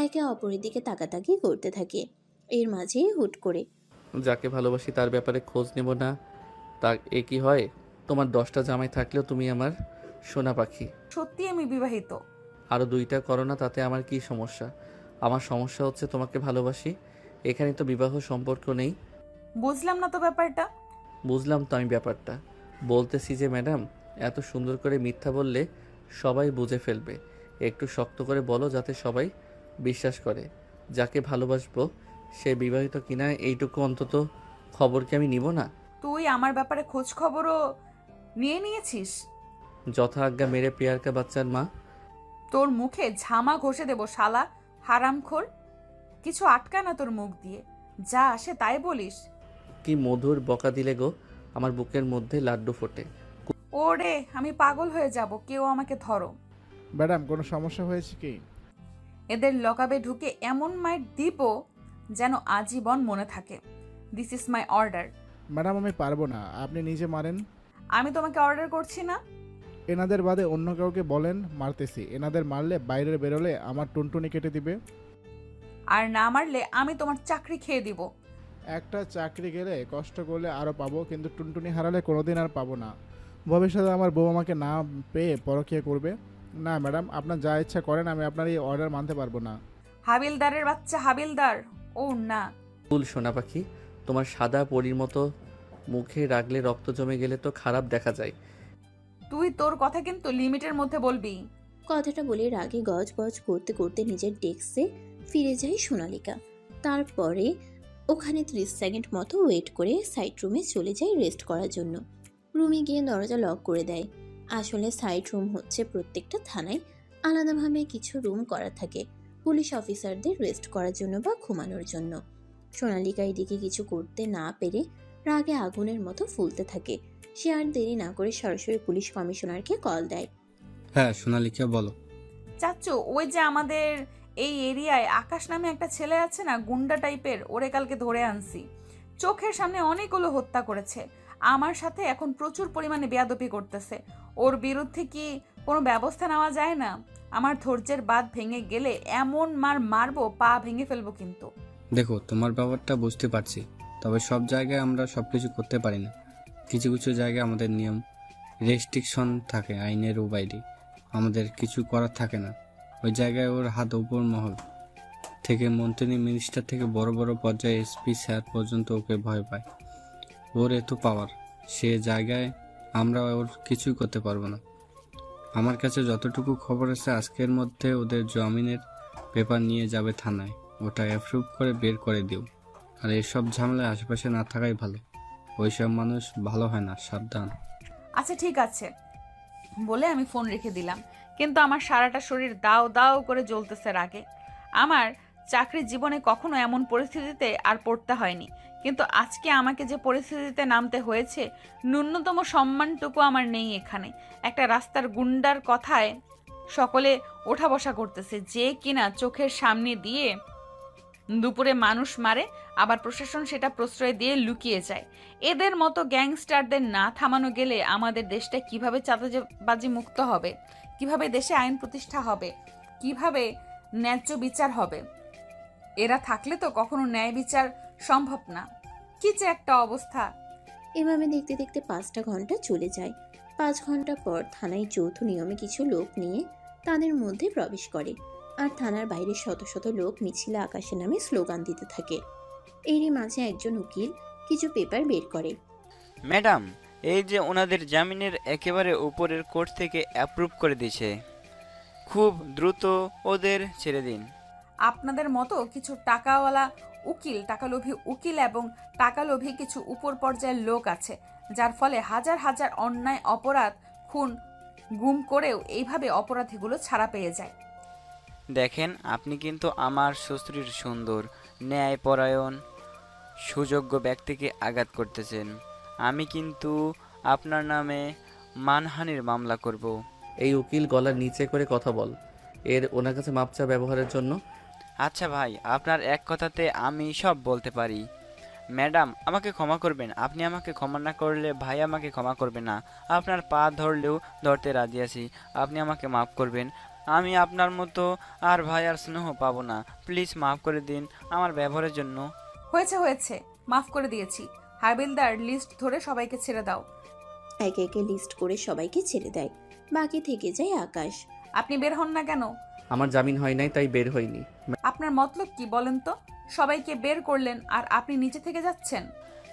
একে অপরের দিকে তাকাতাকি করতে থাকে। এর মাঝেই হুট করে যাকে ভালোবাসি তার ব্যাপারে খোঁজ নেব না, তা এ কি হয়? তোমার 10টা জামাই থাকলেও তুমি আমার সোনা পাখি। সত্যি আমি বিবাহিত। আরও 2টা করো না, তাতে আমার কি সমস্যা? আমার সমস্যা হচ্ছে তোমাকে ভালোবাসি, এখানে তো বিবাহ সম্পর্ক নেই। বুঝলাম না তো ব্যাপারটা। বুঝলাম তো আমি ব্যাপারটা, বলতেছি যে ম্যাডাম, এত সুন্দর করে মিথ্যা বললে সবাই বুঝে ফেলবে। একটু শক্ত করে বলো যাতে সবাই বিশ্বাস করে। যাকে ভালোবাসবো সে বিবাহিত কিনা এইটুকু অন্তত খবর কি আমি নিব না? তুই আমার ব্যাপারে খোঁজ খবরও নিয়ে নিয়েছিস? যথা আজ্ঞা মেরে পেয়ারকা বাচ্চার মা। তোর মুখে ঝামা ঘষে দেব শালা হারামখোর। কিছু আটকা না তোর মুখ দিয়ে, যা আসে তাই বলিস। কি মধুর বকা দিলে গো, আমার বুকের মধ্যে লাড্ডু ফোটে। ওরে আমি পাগল হয়ে যাব, কেউ আমাকে ধরো। ম্যাডাম কোনো সমস্যা হয়েছে কি? এদের লকাবে ঢুকে এমন মাইর দিব যেন আজীবন মনে থাকে। This is my order. Madam আমি পারবো না, আপনি নিজে মারেন। আমি তোমাকে অর্ডার করছি না। এনাদের বাদে অন্য কাউকে বলেন মারতেছি। এনাদের মারলে বাইরে বেরোলে আমার টুনটুনি কেটে দিবে। আর না মারলে আমি তোমার চাকরি খেয়ে দিব। একটা চাকরি গেলে কষ্ট করলে আরও পাবো, কিন্তু টুনটুনি হারালে কোনোদিন আর পাবো না। ভবিষ্যতে আমার বউ আমাকে না পেয়ে পরকীয়া করবে। না ম্যাডাম, আপনার যা ইচ্ছা করেন, আমি আপনার এই অর্ডার মানতে পারবো না। হাবিলদারের বাচ্চা হাবিলদার। ও না, ফুল সোনা পাখি, তোমার সাদা পরীর মতো মুখে রাগলে রক্ত জমে গেলে তো খারাপ দেখা যায়। তুই তোর কথা কিন্তু লিমিটের মধ্যে বলবি। কথাটা বলে রাগে গজগজ করতে করতে নিজের ডেস্কে ফিরে যায় সোনালিকা। তারপরে ওখানে 30 সেকেন্ড মতো ওয়েট করে সাইড রুমে চলে যায় রেস্ট করার জন্য। রুমে গিয়ে দরজা লক করে দেয়। আসলে সাইড রুম হচ্ছে প্রত্যেকটা থানায় আলাদাভাবে কিছু রুম করা থাকে পুলিশ অফিসারদের রেস্ট করার জন্য বা ঘুমানোর জন্য। সোনালিকা এদিকে কিছু করতে না পেরে রাগে আগুনের মতো ফুলতে থাকে। সে আর দেরি না করে সরাসরি পুলিশ কমিশনারকে কল দেয়। হ্যাঁ সোনালিকা বলো। চাচ্চু, ওই যে আমাদের এই এরিয়ায় আকাশ নামে একটা ছেলে আছে না, গুন্ডা টাইপের, ওরে কালকে ধরে আনছি। চোখের সামনে অনেকগুলো হত্যা করেছে। আমার সাথে এখন প্রচুর পরিমাণে বেয়াদবি করতেছে। ওর বিরুদ্ধে কি কোনো ব্যবস্থা নেওয়া যায় না? আমার ধৈর্যের বাঁধ ভেঙে গেলে এমন মারবো, পা ভেঙে ফেলবো কিন্তু। দেখো তোমার ব্যাপারটা বুঝতে পারছি, তবে সব জায়গায় আমরা সব কিছু করতে পারি না। কিছু কিছু জায়গায় আমাদের নিয়ম রেস্ট্রিকশন থাকে, আইনের বাইরে আমাদের কিছু করার থাকে না। ওই জায়গায় ওর হাত উপর মহল থেকে মন্ত্রী মিনিস্টার থেকে বড় বড় পর্যায়ে এসপি স্যার পর্যন্ত ওকে ভয় পায়। ওর এত পাওয়ার, সে জায়গায় আমরা ওর কিছুই করতে পারবো না। আমার কাছে যতটুকু খবর আছে আজকের মধ্যে ওদের জামিনের পেপার নিয়ে যাবে থানায়, ওটা অ্যাপ্রুভ করে বের করে দিও। আর এসব ঝামেলায় আশেপাশে না থাকাই ভালো, ওইসব মানুষ ভালো হয় না, সাবধান। আচ্ছা ঠিক আছে বলে আমি ফোন রেখে দিলাম। কিন্তু আমার সারাটা শরীর দাও দাও করে জ্বলতেছে রাগে। আমার চাকরির জীবনে কখনো এমন পরিস্থিতিতে আর পড়তে হয়নি, কিন্তু আজকে আমাকে যে পরিস্থিতিতে নামতে হয়েছে, ন্যূনতম সম্মানটুকু আমার নেই এখানে। একটা রাস্তার গুন্ডার কথায় সকলে ওঠা বসা করতেছে, যে কিনা চোখের সামনে দিয়ে দুপুরে মানুষ মারে, আবার প্রশাসন সেটা প্রশ্রয় দিয়ে লুকিয়ে যায়। এদের মতো গ্যাংস্টারদের না থামানো গেলে আমাদের দেশটা কিভাবে চাঁদাবাজি মুক্ত হবে, কিভাবে দেশে আইন প্রতিষ্ঠা হবে, কিভাবে ন্যায্য বিচার হবে? এরা থাকলে তো কখনো ন্যায় বিচার সম্ভব না। কি যে একটা অবস্থা। এভাবে দেখতে দেখতে 5টা ঘন্টা চলে যায়। 5 ঘন্টা পর থানায় যৌথ নিয়মে কিছু লোক নিয়ে তাদের মধ্যে প্রবেশ করে, আর থানার বাইরে শত শত লোক মিছিলে আকাশের নামে স্লোগান দিতে থাকে। এরই মাঝে একজন উকিল কিছু পেপার বের করে। ম্যাডাম, এই যে ওনাদের জামিনের একেবারে উপরের কোর্ট থেকে অ্যাপ্রুভ করে দিয়েছে, খুব দ্রুত ওদের ছেড়ে দিন। আপনাদের মতো কিছু টাকাওয়ালা উকিল, টাকালোভী উকিল এবং টাকালোভী কিছু উপর পর্যায়ের লোক আছে, যার ফলে হাজার হাজার অন্যায় অপরাধ, খুন, গুম করেও এইভাবে অপরাধীগুলো ছাড়া পেয়ে যায়। দেখেন, আপনি কিন্তু আমার শ্বশুরের সুন্দর, ন্যায়পরায়ণ, সুযোগ্য ব্যক্তিকে আঘাত করতেছেন। আমি কিন্তু আপনার নামে মানহানির মামলা করব। এই উকিল গলার নিচে করে কথা বল, এর ওনার কাছে মাপচা ব্যবহারের জন্য। আচ্ছা ভাই, আপনার এক কথাতে আমি সব বলতে পারি। ম্যাডাম আমাকে ক্ষমা করবেন, আপনি আমাকে ক্ষমা না করলে ভাই আমাকে ক্ষমা করবে না। আপনার পা ধরলেও ধরতে রাজি আছি, আপনি আমাকে মাফ করবেন। আমি আপনার মতো আর ভাই আর স্নেহ পাবো না, প্লিজ মাফ করে দিন আমার ব্যবহারের জন্য। হয়েছে হয়েছে, মাফ করে দিয়েছি। হাবিলদার, লিস্ট ধরে সবাইকে ছেড়ে দাও। একে একে লিস্ট করে সবাইকে ছেড়ে দেয়। বাকি থেকে যায় আকাশ। আপনি বের হন না কেন? আমার জামিন হয় নাই, তাই বের হইনি। আপনার মতলব কি বলেন তো? সবাইকে বের করলেন আর আপনি নিচে থেকে যাচ্ছেন।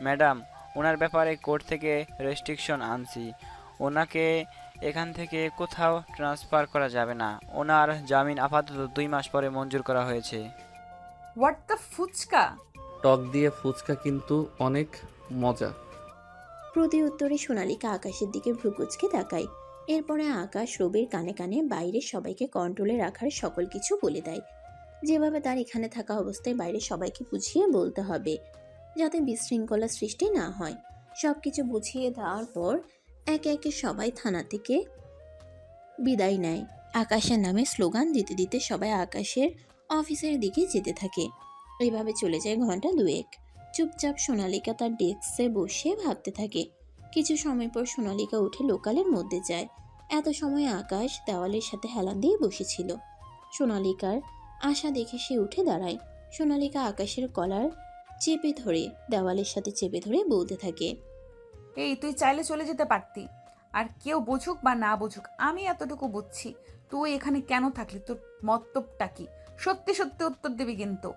ম্যাডাম, ওনার ব্যাপারে কোর্ট থেকে রেস্ট্রিকশন আনছি, ওনাকে এখান থেকে কোথাও ট্রান্সফার করা যাবে না। ওনার জামিন আপাতত 2 মাস পরে মঞ্জুর করা হয়েছে। What the fuchka? টক দিয়ে ফুচকা কিন্তু অনেক মজা। প্রতি উত্তরে সোনালিকা আকাশের দিকে ভ্রুকুচকে তাকায়। এরপরে আকাশ রবির কানে কানে বাইরে সবাইকে কন্ট্রোলে রাখার সকল কিছু বলে দেয়, যেভাবে তার এখানে থাকা অবস্থায় বাইরে সবাইকে বুঝিয়ে বলতে হবে, যাতে বিশৃঙ্খলা সৃষ্টি না হয়। সব কিছু বুঝিয়ে দেওয়ার পর একে একে সবাই থানা থেকে বিদায় নেয়। আকাশের নামে স্লোগান দিতে দিতে সবাই আকাশের অফিসের দিকে যেতে থাকে। এইভাবে চলে যায় ঘন্টা দুয়েক। চুপচাপ সোনালিকা তার ডেস্কে বসে ভাবতে থাকে। কিছু সময় পর সোনালিকা উঠে লোকালের মধ্যে যায়। এত সময় আকাশ দেওয়ালের সাথে হেলান দিয়ে বসেছিল। সোনালিকার আশা দেখে সে উঠে দাঁড়ায়। সোনালিকা আকাশের কলার চেপে ধরে দেওয়ালের সাথে চেপে ধরে বলতে থাকে, এই তুই চাইলে চলে যেতে পারতি। আর কেউ বুঝুক বা না বুঝুক, আমি এতটুকু বুঝছি তুই এখানে কেন থাকলি, তোর মতলবটা কি? সত্যি সত্যি উত্তর দিবি কিন্তু।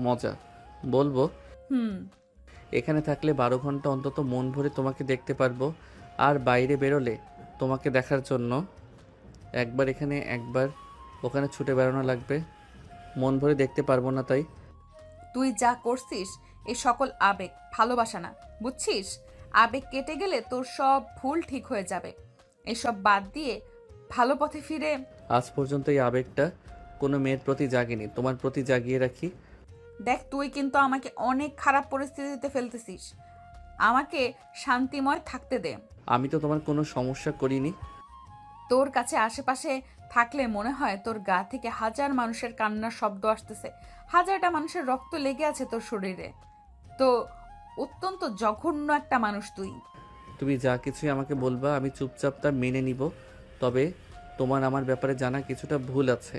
মজা বলবো? হুম। এখানে থাকলে 12 ঘন্টা অন্তত মন ভরে তোমাকে দেখতে পারবো। আর বাইরে বেরোলে তোমাকে দেখার জন্য একবার এখানে একবার ওখানে ছুটে বেড়ানো লাগবে। মন ভরে দেখতে পারবো না তাই। তুই যা করছিস এই সকল আবেগ, ভালোবাসা না, বুঝছিস? আবেগ কেটে গেলে তোর সব ভুল ঠিক হয়ে যাবে। এসব বাদ দিয়ে ভালো পথে ফিরে। আজ পর্যন্ত এই আবেগটা কোনো মেয়ের প্রতি জাগেনি, তোমার প্রতি জাগিয়ে রাখি। দেখ, তুই কিন্তু আমাকে অনেক খারাপ পরিস্থিতিতে ফেলতেছিস। আমাকে শান্তিময় থাকতে দে। আমি তো তোমার কোনো সমস্যা করিনি। তোর কাছে আশেপাশে থাকলে মনে হয় তোর গা থেকে হাজার মানুষের কান্নার শব্দ আসতেছে, হাজারটা মানুষের রক্ত লেগে আছে তোর শরীরে। তো অত্যন্ত জঘন্য একটা মানুষ তুই। তুমি যা কিছুই আমাকে বলবা আমি চুপচাপ তা মেনে নিব। তবে তোমার আমার ব্যাপারে জানা কিছুটা ভুল আছে।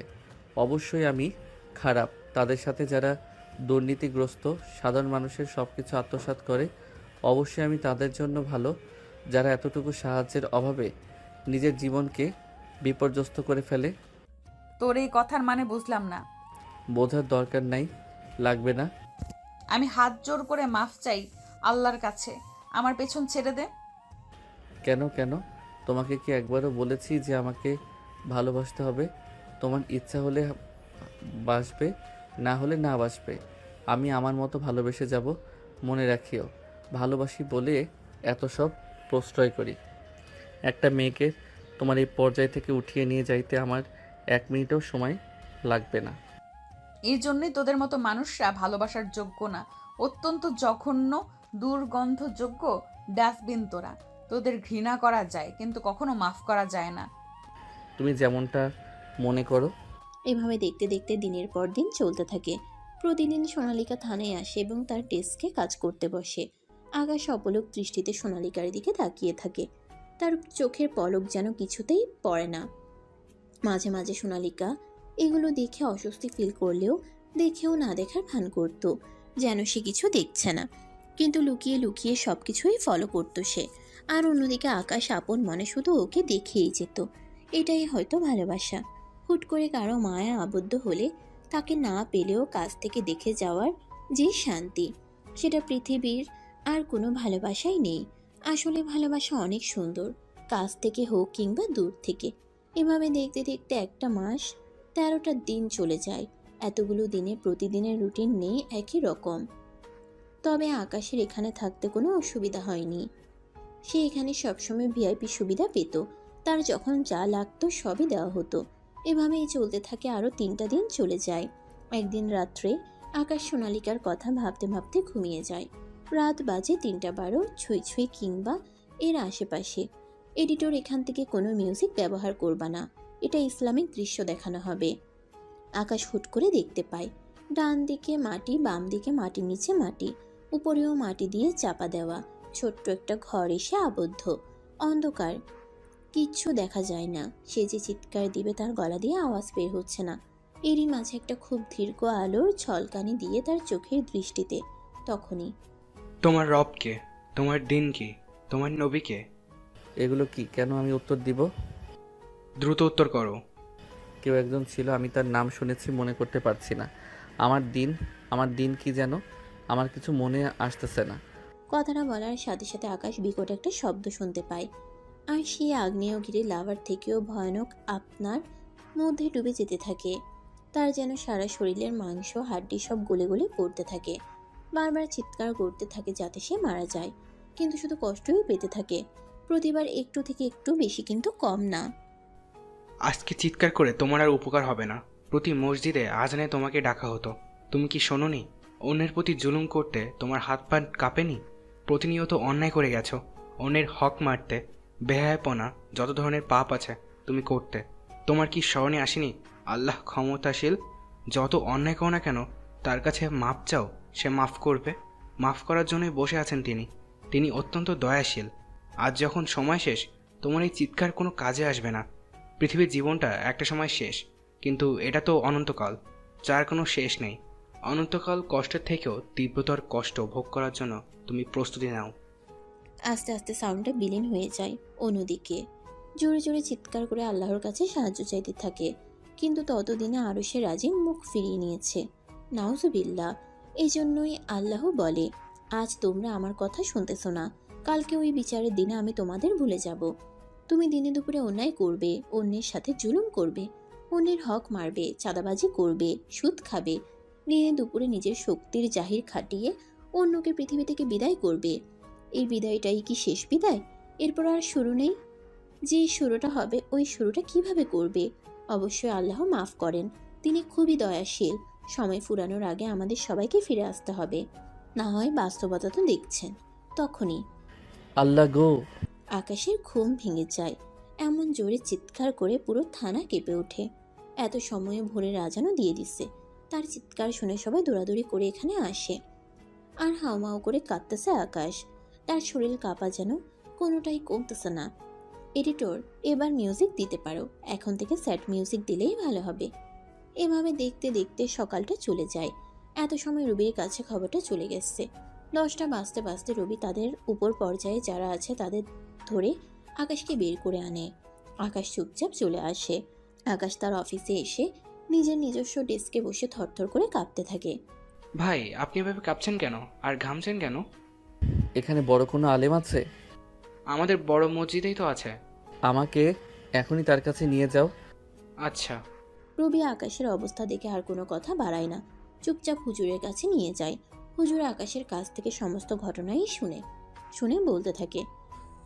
অবশ্যই আমি খারাপ। তাদের সাথে যারা দুর্নীতিগ্রস্ত সাধারণ মানুষের সব কিছু আত্মসাৎ করে, অবশ্যই আমি তাদের জন্য ভালো। যারা এতটুকু সাহায্যের অভাবে নিজের জীবনকে বিপর্যস্ত করে ফেলে। তোর এই কথার মানে বুঝলাম না। বোঝার দরকার নাই, লাগবে না। আমি হাত জোর করে মাফ চাই আল্লাহর কাছে, আমার পেছন ছেড়ে দে। কেন কেন? তোমাকে কি একবারও বলেছি যে আমাকে ভালোবাসতে হবে? তোমার ইচ্ছা হলে বাসবে, না হলে না বাসবে। আমি আমার মতো ভালোবেসে যাব। মনে রাখিও, ভালোবাসি বলে এত সব প্রশ্রয় করি। একটা মেয়েকে তোমার এই পর্যায় থেকে উঠিয়ে নিয়ে যাইতে আমার 1 মিনিটও সময় লাগবে না। এই জন্যই তোদের মতো মানুষরা ভালোবাসার যোগ্য না, অত্যন্ত জঘন্য, দুর্গন্ধযোগ্য ডাস্টবিন তোরা। তোদের ঘৃণা করা যায় কিন্তু কখনো মাফ করা যায় না। তুমি যেমনটা মনে করো। এভাবে দেখতে দেখতে দিনের পর দিন চলতে থাকে। প্রতিদিন সোনালিকা থানায় আসে এবং তার ডেস্কে কাজ করতে বসে। আকাশ অপলক দৃষ্টিতে সোনালিকার দিকে তাকিয়ে থাকে। তার চোখের পলক যেন কিছুতেই পড়ে না। মাঝে মাঝে সোনালিকা এগুলো দেখে অস্বস্তি ফিল করলেও দেখেও না দেখার ভান করত, যেন সে কিছু দেখছে না। কিন্তু লুকিয়ে লুকিয়ে সব কিছুই ফলো করত সে। আর অন্যদিকে আকাশ আপন মনে শুধু ওকে দেখেই যেত। এটাই হয়তো ভালোবাসা। হুট করে কারো মায়া আবদ্ধ হলে তাকে না পেলেও কাছ থেকে দেখে যাওয়ার যে শান্তি, সেটা পৃথিবীর আর কোনো ভালোবাসাই নেই। আসলে ভালোবাসা অনেক সুন্দর, কাছ থেকে হোক কিংবা দূর থেকে। এভাবে দেখতে দেখতে একটা মাস 13টা দিন চলে যায়। এতগুলো দিনে প্রতিদিনের রুটিন নেই একই রকম। তবে আকাশের এখানে থাকতে কোনো অসুবিধা হয়নি। সে এখানে সবসময় ভিআইপি সুবিধা পেত। তার যখন যা লাগতো সবই দেওয়া হতো। এভাবেই চলতে থাকে। আরও 3টা দিন চলে যায়। একদিন রাত্রে আকাশ সোনালিকার কথা ভাবতে ভাবতে ঘুমিয়ে যায়। রাত বাজে 3:12, ছুঁই ছুঁই কিংবা এর আশেপাশে। এডিটর এখান থেকে কোনো মিউজিক ব্যবহার করবা না, এটা ইসলামিক দৃশ্য দেখানো হবে। আকাশ হুট করে দেখতে পায় ডান দিকে মাটি, বাম দিকে মাটির নিচে মাটি, উপরেও মাটি দিয়ে চাপা দেওয়া ছোট্ট একটা ঘর এসে আবদ্ধ। অন্ধকার, কিচ্ছু দেখা যায় না। সে যে চিৎকার দিবে তার গলা দিয়ে আওয়াজ বের হচ্ছে না। এরই মাঝে একটা খুব দীর্ঘ আলোর ঝলকানি দিয়ে তার চোখের দৃষ্টিতে। তখনই, তোমার রব কে? তোমার দিন কি? তোমার নবী কে? এগুলো কি? কেন আমি উত্তর দিব? দ্রুত উত্তর করো। কেউ একজন ছিল, আমি তার নাম শুনেছি, মনে করতে পারছি না। আমার দিন কি যেন? আমার কিছু মনে আসতেছে না। কথাটা বলার সাথে সাথে আকাশ বিকট একটা শব্দ শুনতে পায়। আর সেই আগ্নেয়গিরি লাভার থেকেও ভয়ানক আপনার মধ্যে ডুবে যেতে থাকে। তার যেন সারা শরীরের মাংস হাড্ডি সব গলে গলে পড়তে থাকে। বারবার চিৎকার করতে থাকে যাতে সে মারা যায়, কিন্তু শুধু কষ্টই পেতে থাকে। প্রতিবার একটু থেকে একটু বেশি, কিন্তু কম না। আজকে চিৎকার করে তোমার আর উপকার হবে না। প্রতি মসজিদে আজানে তোমাকে ডাকা হতো, তুমি কি শোনোনি? অন্যের প্রতি জুলুম করতে তোমার হাত পা কাঁপেনি? প্রতিনিয়ত অন্যায় করে গেছো, অন্যের হক মারতে বেহায়াপনা, যত ধরনের পাপ আছে তুমি করতে। তোমার কি স্মরণে আসেনি আল্লাহ ক্ষমতাশীল? যত অন্যায় করো না কেন তার কাছে মাপ চাও, সে মাফ করবে। মাফ করার জন্যই বসে আছেন তিনি। তিনি অত্যন্ত দয়াশীল। আজ যখন সময় শেষ, তোমার এই চিৎকার কোনো কাজে আসবে না। পৃথিবীর জীবনটা একটা সময় শেষ, কিন্তু এটা তো অনন্তকাল, যার কোনো শেষ নেই। অনন্তকাল কষ্টের থেকেও তীব্রতর কষ্ট ভোগ করার জন্য তুমি প্রস্তুতি নাও। আস্তে আস্তে সাউন্ডটা বিলীন হয়ে যায়। অন্যদিকে জোরে জোরে চিৎকার করে আল্লাহর কাছে সাহায্য চাইতে থাকে, কিন্তু ততদিনে আরও সে রাজি মুখ ফিরিয়ে নিয়েছে। নাউজুবিল্লাহ। এই জন্যই আল্লাহ বলে, আজ তোমরা আমার কথা শুনতেছ না, কালকে ওই বিচারের দিনে আমি তোমাদের ভুলে যাব। তুমি দিনে দুপুরে অন্যায় করবে, অন্যের সাথে জুলুম করবে, অন্যের হক মারবে, চাঁদাবাজি করবে, সুদ খাবে, দিনে দুপুরে নিজের শক্তির জাহির খাটিয়ে অন্যকে পৃথিবী থেকে বিদায় করবে। এই বিদায়টাই কি শেষ বিদায়? এরপর আর শুরু নেই? যে শুরুটা হবে ওই শুরুটা কিভাবে করবে? অবশ্যই আল্লাহ মাফ করেন, তিনি খুবই দয়াশীল। সময় ফুরানোর আগে আমাদের সবাইকে ফিরে আসতে হবে, না হয় বাস্তবতা তো দেখছেন। তখনই আল্লাহ গো! আকাশের ঘুম ভেঙে যায়। এমন জোরে চিৎকার করে পুরো থানা কেঁপে ওঠে। এত সময়ে ভোরের আজানও দিয়ে দিচ্ছে। তার চিৎকার শুনে সবাই দৌড়াদৌড়ি করে এখানে আসে। আর হাউমাউ করে কাঁদতেছে আকাশ। তার শরীর কাঁপা যেন কোনোটাই কমতেছে না। এডিটর, এবার মিউজিক দিতে পারো, এখন থেকে স্যাড মিউজিক দিলেই ভালো হবে। এভাবে দেখতে দেখতে সকালটা চলে যায়। এত সময় রবির কাছে খবরটা চলে গেছে। 10টা বাজতে বাজতে রবি তাদের উপর পর্যায়ে যারা আছে তাদের ধরে আকাশকে বের করে আনে। আকাশ চুপচাপ চলে আসে। আকাশ তার অফিসে এসে নিজের নিজস্ব ডেস্কে বসে থরথর করে কাঁপতে থাকে। ভাই, আপনি এভাবে কাঁপছেন কেন আর ঘামছেন কেন? এখানে বড় কোনো আলেম আছে? আমাদের বড় মসজিদেই তো আছে। আমাকে এখনই তার কাছে নিয়ে যাও। আচ্ছা। রবি আকাশের অবস্থা দেখে আর কোনো কথা বাড়ায় না, চুপচাপ হুজুরের কাছে নিয়ে যায়। হুজুর আকাশের কাছ থেকে সমস্ত ঘটনাই শুনে বলতে থাকে,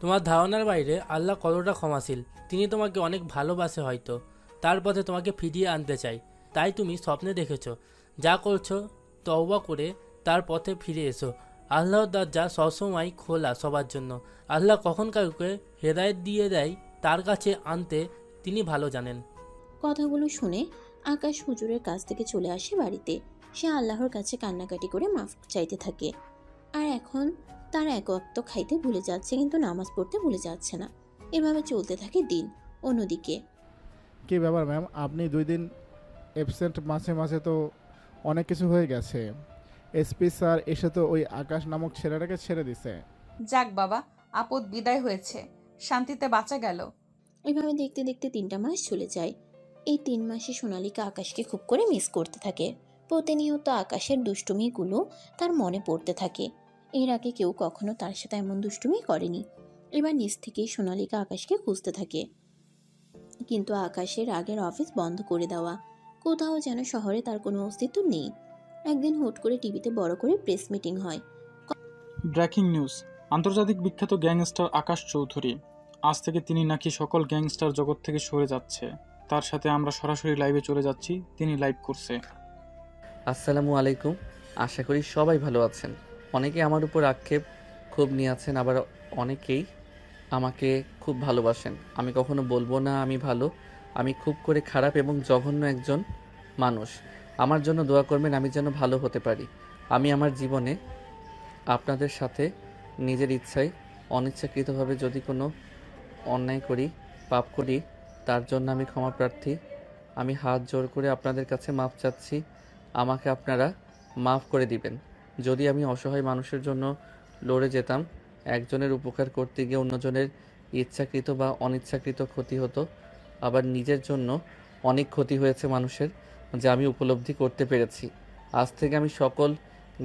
তোমার ধারণার বাইরে আল্লাহ কতটা ক্ষমাশীল। তিনি তোমাকে অনেক ভালোবাসে, হয়তো তার পথে তোমাকে ফিরিয়ে আনতে চাই। তাই তুমি স্বপ্নে দেখেছো, যা করছো তওবা করে তার পথে ফিরে এসো। আল্লাহর দরজা সবসময় খোলা সবার জন্য। আল্লাহ কখন কাউকে হেদায়েত দিয়ে দেয় তার কাছে আনতে তিনি ভালো জানেন। কথাগুলো শুনে আকাশ হুজুরের কাছ থেকে চলে আসে বাড়িতে। সে আল্লাহর কাছে কান্নাকাটি করে মাফ চাইতে থাকে। আর এখন তার এক ওয়াক্ত খাইতে ভুলে যাচ্ছে, কিন্তু নামাজ পড়তে ভুলে যাচ্ছে না। এভাবে চলতে থাকে দিন। অন্যদিকে, কী ব্যাপার ম্যাম, আপনি 2 দিন অ্যাবসেন্ট, মাঝে মাঝে তো অনেক কিছু হয়ে গেছে। এসপি স্যার এসে তো ওই আকাশ নামক ছেলেটাকে ছেড়ে দিছে। যাক বাবা, আপদ বিদায় হয়েছে, শান্তিতে বাঁচা গেল। এভাবে দেখতে দেখতে 3টা মাস চলে যায়। এই 3 মাসে সোনালিকা আকাশকে খুব করে মিস করতে থাকে। প্রতিনিয়ত আকাশের দুষ্টুমিগুলো তার মনে পড়তে থাকে। এর আগে কেউ কখনো তার সাথে এমন দুষ্টুমি করেনি। এবার নিজ থেকেই সোনালিকা আকাশকে খুঁজতে থাকে, কিন্তু আকাশের আগের অফিস বন্ধ করে দেওয়া। কোথাও যেন শহরে তার কোনো অস্তিত্ব নেই। একদিন হুট করে টিভিতে বড় করে প্রেস মিটিং হয়। ব্রেকিং নিউজ, আন্তর্জাতিক বিখ্যাত গ্যাংস্টার আকাশ চৌধুরী, আজ থেকে তিনি নাকি সকল গ্যাংস্টার জগৎ থেকে সরে যাচ্ছে। তার সাথে আমরা সরাসরি লাইভে চলে যাচ্ছি, তিনি লাইভ করছে। আসসালামু আলাইকুম, আশা করি সবাই ভালো আছেন। অনেকে আমার উপর আক্ষেপ খুব নিয়ে আছেন, আবার অনেকেই আমাকে খুব ভালোবাসেন। আমি কখনো বলবো না আমি ভালো। আমি খুব করে খারাপ এবং জঘন্য একজন মানুষ। আমার জন্য দোয়া করবেন, আমি যেন ভালো হতে পারি। আমি আমার জীবনে আপনাদের সাথে নিজের ইচ্ছায় অনিচ্ছাকৃতভাবে যদি কোনো অন্যায় করি, পাপ করি, তার জন্য আমি ক্ষমা প্রার্থী। আমি হাত জোর করে আপনাদের কাছে মাফ চাচ্ছি। আমাকে আপনারা মাফ করে দিবেন। যদি আমি অসহায় মানুষের জন্য লড়ে যেতাম, একজনের উপকার করতে গিয়ে অন্যজনের ইচ্ছাকৃত বা অনিচ্ছাকৃত ক্ষতি হতো। আবার নিজের জন্য অনেক ক্ষতি হয়েছে মানুষের, যা আমি উপলব্ধি করতে পেরেছি। আজ থেকে আমি সকল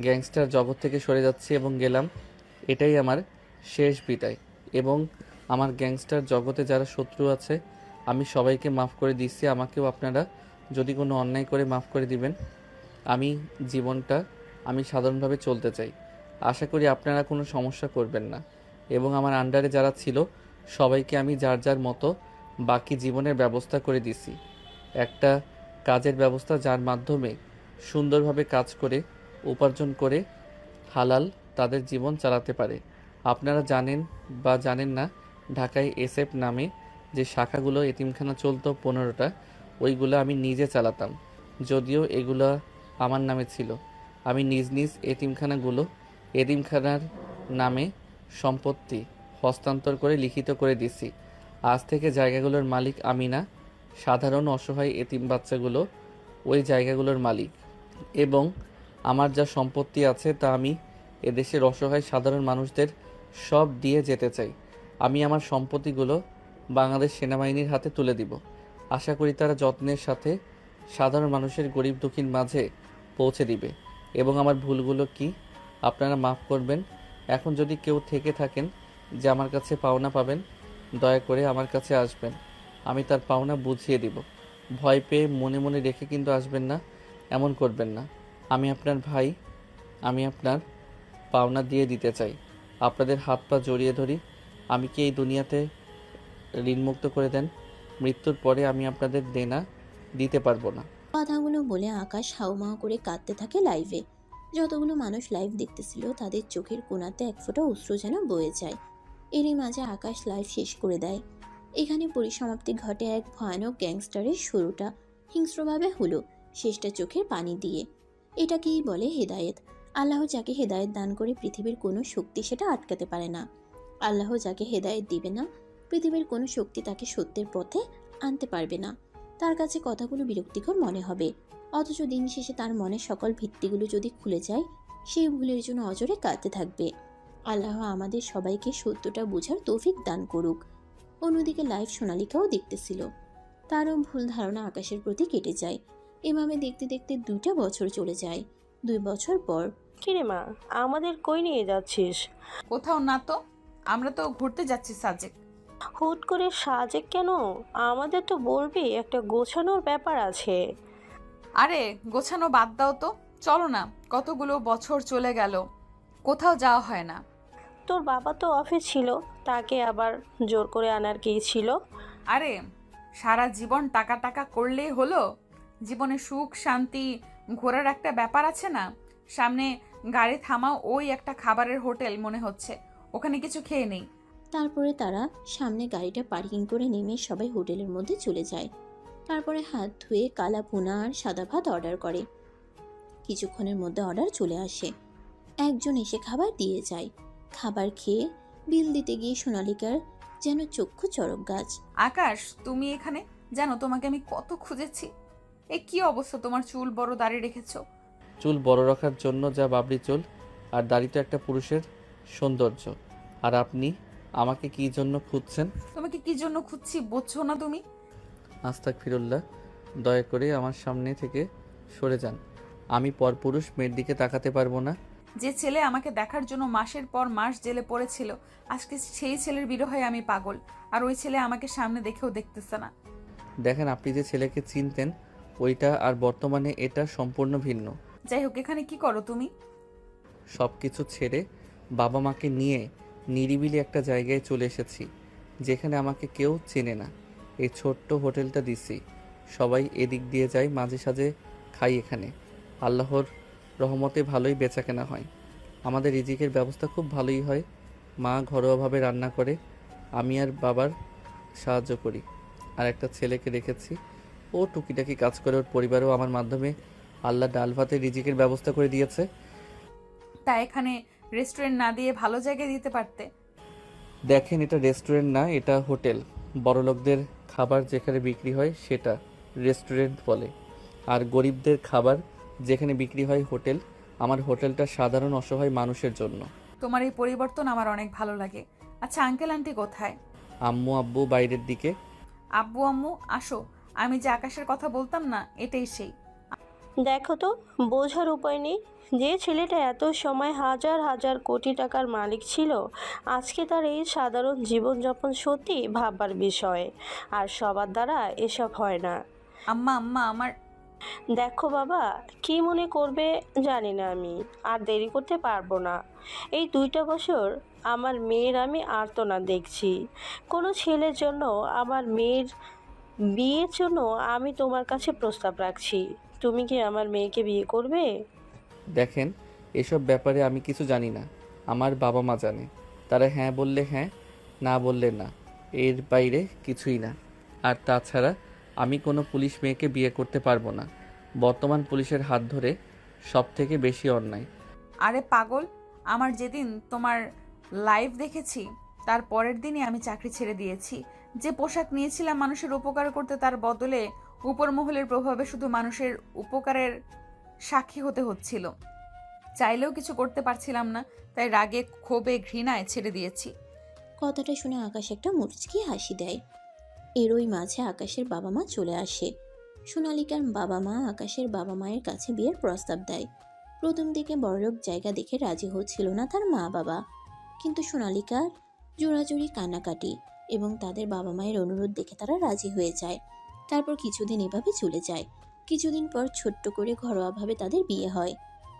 গ্যাংস্টার জগৎ থেকে সরে যাচ্ছি এবং গেলাম। এটাই আমার শেষ বিদায়। এবং আমার গ্যাংস্টার জগতে যারা শত্রু আছে আমি সবাইকে মাফ করে দিচ্ছি। আমাকেও আপনারা যদি কোনো অন্যায় করে মাফ করে দিবেন। আমি জীবনটা আমি সাধারণভাবে চলতে চাই। আশা করি আপনারা কোনো সমস্যা করবেন না। এবং আমার আন্ডারে যারা ছিল সবাইকে আমি যার যার মতো বাকি জীবনের ব্যবস্থা করে দিছি। একটা কাজের ব্যবস্থা যার মাধ্যমে সুন্দরভাবে কাজ করে উপার্জন করে হালাল তাদের জীবন চালাতে পারে। আপনারা জানেন বা জানেন না, ঢাকায় এসএফ নামে যে শাখাগুলো এতিমখানা চলতো 15টা, ওইগুলো আমি নিজে চালাতাম। যদিও এগুলো আমার নামে ছিল, আমি নিজ নিজ এতিমখানার নামে সম্পত্তি হস্তান্তর করে লিখিত করে দিছি। আজ থেকে জায়গাগুলোর মালিক আমি না, সাধারণ অসহায় এতিম বাচ্চাগুলো ওই জায়গাগুলোর মালিক। এবং আমার যা সম্পত্তি আছে তা আমি এদেশের অসহায় সাধারণ মানুষদের সব দিয়ে যেতে চাই। আমি আমার সম্পত্তিগুলো বাংলাদেশ সেনাবাহিনীর হাতে তুলে দিব। আশা করি তারা যত্নের সাথে সাধারণ মানুষের গরিব দুঃখীর মাঝে পৌঁছে দিবে। এবং আমার ভুলগুলো কি আপনারা মাফ করবেন। এখন যদি কেউ থেকে থাকেন যে আমার কাছে পাওনা পাবেন, দয়া করে আমার কাছে আসবেন, আমি তার পাওনা বুঝিয়ে দিব। ভয় পেয়ে মনে মনে রেখে কিন্তু আসবেন না, এমন করবেন না। আমি আপনার ভাই, আমি আপনার পাওনা দিয়ে দিতে চাই। আপনাদের হাত পা জড়িয়ে ধরি, আমি কি এই দুনিয়াতে ঋণমুক্ত করে দেন। মৃত্যুর পরে আমি আপনাদের দেনা দিতে পারবো না। কথাগুলো বলে আকাশ হাউমাউ করে কাঁদতে থাকে লাইভে। যতগুলো মানুষ লাইভ দেখতেছিল তাদের চোখের কোণাতে এক ফোঁটা অশ্রু যেন বয়ে যায়। এরই মাঝে আকাশ লাইভ শেষ করে দেয়। এখানে পরিসমাপ্তি ঘটে এক ভয়ানক গ্যাংস্টারের শুরুটা হিংস্রভাবে হলো, শেষটা চোখের পানি দিয়ে। এটাকেই বলে হেদায়েত। আল্লাহ যাকে হেদায়েত দান করে পৃথিবীর কোনো শক্তি সেটা আটকাতে পারে না। আল্লাহ যাকে হেদায়েত দিবে না, পৃথিবীর কোনো শক্তি তাকে সত্যের পথে আনতে পারবে না। তার কাছে কথাগুলো বিরক্তিকর মনে হবে, অথচ দিন শেষে তার মনে সকল ভিত্তিগুলো যদি খুলে যায়, সেই ভুলের জন্য অজরে কাঁদতে থাকবে। আল্লাহ আমাদের সবাইকে সত্যটা বোঝার তৌফিক দান করুক। অন্যদিকে লাইভ সোনালিকাও দেখতেছিল, তারও ভুল ধারণা আকাশের প্রতি কেটে যায়। এভাবে দেখতে দেখতে 2টা বছর চলে যায়। 2 বছর পর, কিরে মা, আমাদের কই নিয়ে যাচ্ছিস? কোথাও না তো, আমরা তো ঘুরতে যাচ্ছি সাজেক। হুট করে সাজেক কেন? আমাদের তো বলবি, একটা গোছানোর ব্যাপার আছে। আরে গোছানো বাদ দাও তো, চলো না। কতগুলো বছর চলে গেল, কোথাও যাওয়া হয় না। তোর বাবা তো অফিস ছিল, তাকে আবার জোর করে আনার কি ছিল? আরে সারা জীবন টাকা টাকা করলেই হলো? জীবনে সুখ শান্তি ঘোরার একটা ব্যাপার আছে না? সামনে গাড়ি থামাও, ওই একটা খাবারের হোটেল মনে হচ্ছে, ওখানে কিছু খেয়ে নেই। তারপরে তারা সামনে গাড়িটা পার্কিং করে নেমে সবাই হোটেলের মধ্যে চলে যায়। তারপরে হাত ধুয়ে কালা ভুনা আর সাদা ভাত অর্ডার করে। কিছুক্ষণের মধ্যে অর্ডার চলে আসে। একজন এসে খাবার দিয়ে যায়। খাবার খেয়ে বিল দিতে গিয়ে সোনালিকার যেন চক্ষু চড়ক গাছ। আকাশ, তুমি এখানে? জানো তোমাকে আমি কত খুঁজেছি। এ কি অবস্থা, তোমার চুল বড়, দাড়ি রেখেছো? চুল বড় রাখার জন্য যা বাবরি চুল, আর দাড়ি তো একটা পুরুষের সৌন্দর্য। আর আপনি আমাকে কি জন্য খুঁজছেন? তোমাকে কি জন্য খুঁজছি বুঝছো না তুমি? আস্তাগফিরুল্লাহ, দয়া করে আমার সামনে থেকে সরে যান। আমি পরপুরুষ মেয়ের দিকে তাকাতে পারবো না। যে ছেলে আমাকে দেখার জন্য মাসের পর মাস জেলে পড়েছিল, আজকে সেই ছেলের বিরহে আমি পাগল। আর ওই ছেলে আমাকে সামনে দেখেও দেখতেছে না। দেখেন, আপনি যে ছেলেকে চিনতেন ওইটা আর বর্তমানে এটা সম্পূর্ণ ভিন্ন। যাই হোক, এখানে কি করো তুমি? সব কিছু ছেড়ে বাবা মাকে নিয়ে নিরিবিলি একটা জায়গায় চলে এসেছি, যেখানে আমাকে কেউ চেনে না। এই ছোট্ট হোটেলটা দিছি, সবাই এদিক দিয়ে যায়, মাঝে সাঝে খাই এখানে। আল্লাহর রহমতে ভালোই বেচাকেনা হয়। আমাদের রিজিকের ব্যবস্থা খুব ভালোই হয়। মা ঘরোয়াভাবে রান্না করে, আমি আর বাবার সাহায্য করি। আর একটা ছেলেকে রেখেছি, ও টুকিটাকি কাজ করে। ওর পরিবারও আমার মাধ্যমে আল্লাহ ডাল ভাতের রিজিকের ব্যবস্থা করে দিয়েছে। তা এখানে রেস্টুরেন্ট না দিয়ে ভালো জায়গায় দিতে পারতে। দেখেন, এটা রেস্টুরেন্ট না, এটা হোটেল। বড়লোকদের খাবার যেখানে বিক্রি হয় সেটা রেস্টুরেন্ট বলে, আর গরিবদের খাবার যেখানে বিক্রি হয় হোটেল। আমার হোটেলটা সাধারণ অসহায় মানুষের জন্য। তোমার এই পরিবর্তন আমার অনেক ভালো লাগে। আচ্ছা, আঙ্কেল আন্টি কোথায়? আম্মু আব্বু বাইরের দিকে। আব্বু আম্মু আসো, আমি যে আকাশের কথা বলতাম না, এটাই সেই। দেখো তো, বোঝার উপায় নেই। যে ছেলেটা এত সময় হাজার হাজার কোটি টাকার মালিক ছিল, আজকে তার এই সাধারণ জীবনযাপন সত্যি ভাববার বিষয়। আর সবার দ্বারা এসব হয় না। আম্মা আম্মা আমার। দেখো বাবা, কি মনে করবে জানি না, আমি আর দেরি করতে পারবো না। এই 2টা বছর আমার মেয়ের আমি আর্তনাদ দেখছি। কোনো ছেলের জন্য, আমার মেয়ের বিয়ের জন্য আমি তোমার কাছে প্রস্তাব রাখছি। তুমি কি আমার মেয়েকে বিয়ে করবে? দেখেন, এসব ব্যাপারে আমি কিছু জানি না, আমার বাবা মা জানে। তারা হ্যাঁ বললে হ্যাঁ, না বললে না, এর বাইরে কিছুই না। আর তাছাড়া আমি কোনো পুলিশ মেয়েকে বিয়ে করতে পারবো না। বর্তমান পুলিশের হাত ধরে সব থেকে বেশি অন্যায়। আরে পাগল, আমার যেদিন তোমার লাইভ দেখেছি তার পরের দিনই আমি চাকরি ছেড়ে দিয়েছি। যে পোশাক নিয়েছিলাম মানুষের উপকার করতে, তার বদলে উপর মহলের প্রভাবে শুধু মানুষের উপকারের সাক্ষী হতে হচ্ছিল। চাইলেও কিছু করতে পারছিলাম না, তাই রাগে ক্ষোভে ঘৃণায় ছেড়ে দিয়েছি। কথাটা শুনে আকাশ একটা মুচকি হাসি দেয়। এরই মাঝে আকাশের বাবা মা চলে আসে। সোনালিকার বাবা মা আকাশের বাবা মায়ের কাছে বিয়ের প্রস্তাব দেয়। প্রথম দিকে বড়লোক জায়গা দেখে রাজি হচ্ছিল না তার মা বাবা, কিন্তু সোনালিকার জোড়াজুড়ি কান্নাকাটি এবং তাদের বাবা মায়ের অনুরোধ দেখে তারা রাজি হয়ে যায়। তারপর কিছুদিন এভাবে চলে যায়। কিছুদিন পর ছোট্ট করে ঘরোয়াভাবে তাদের বিয়ে হয়।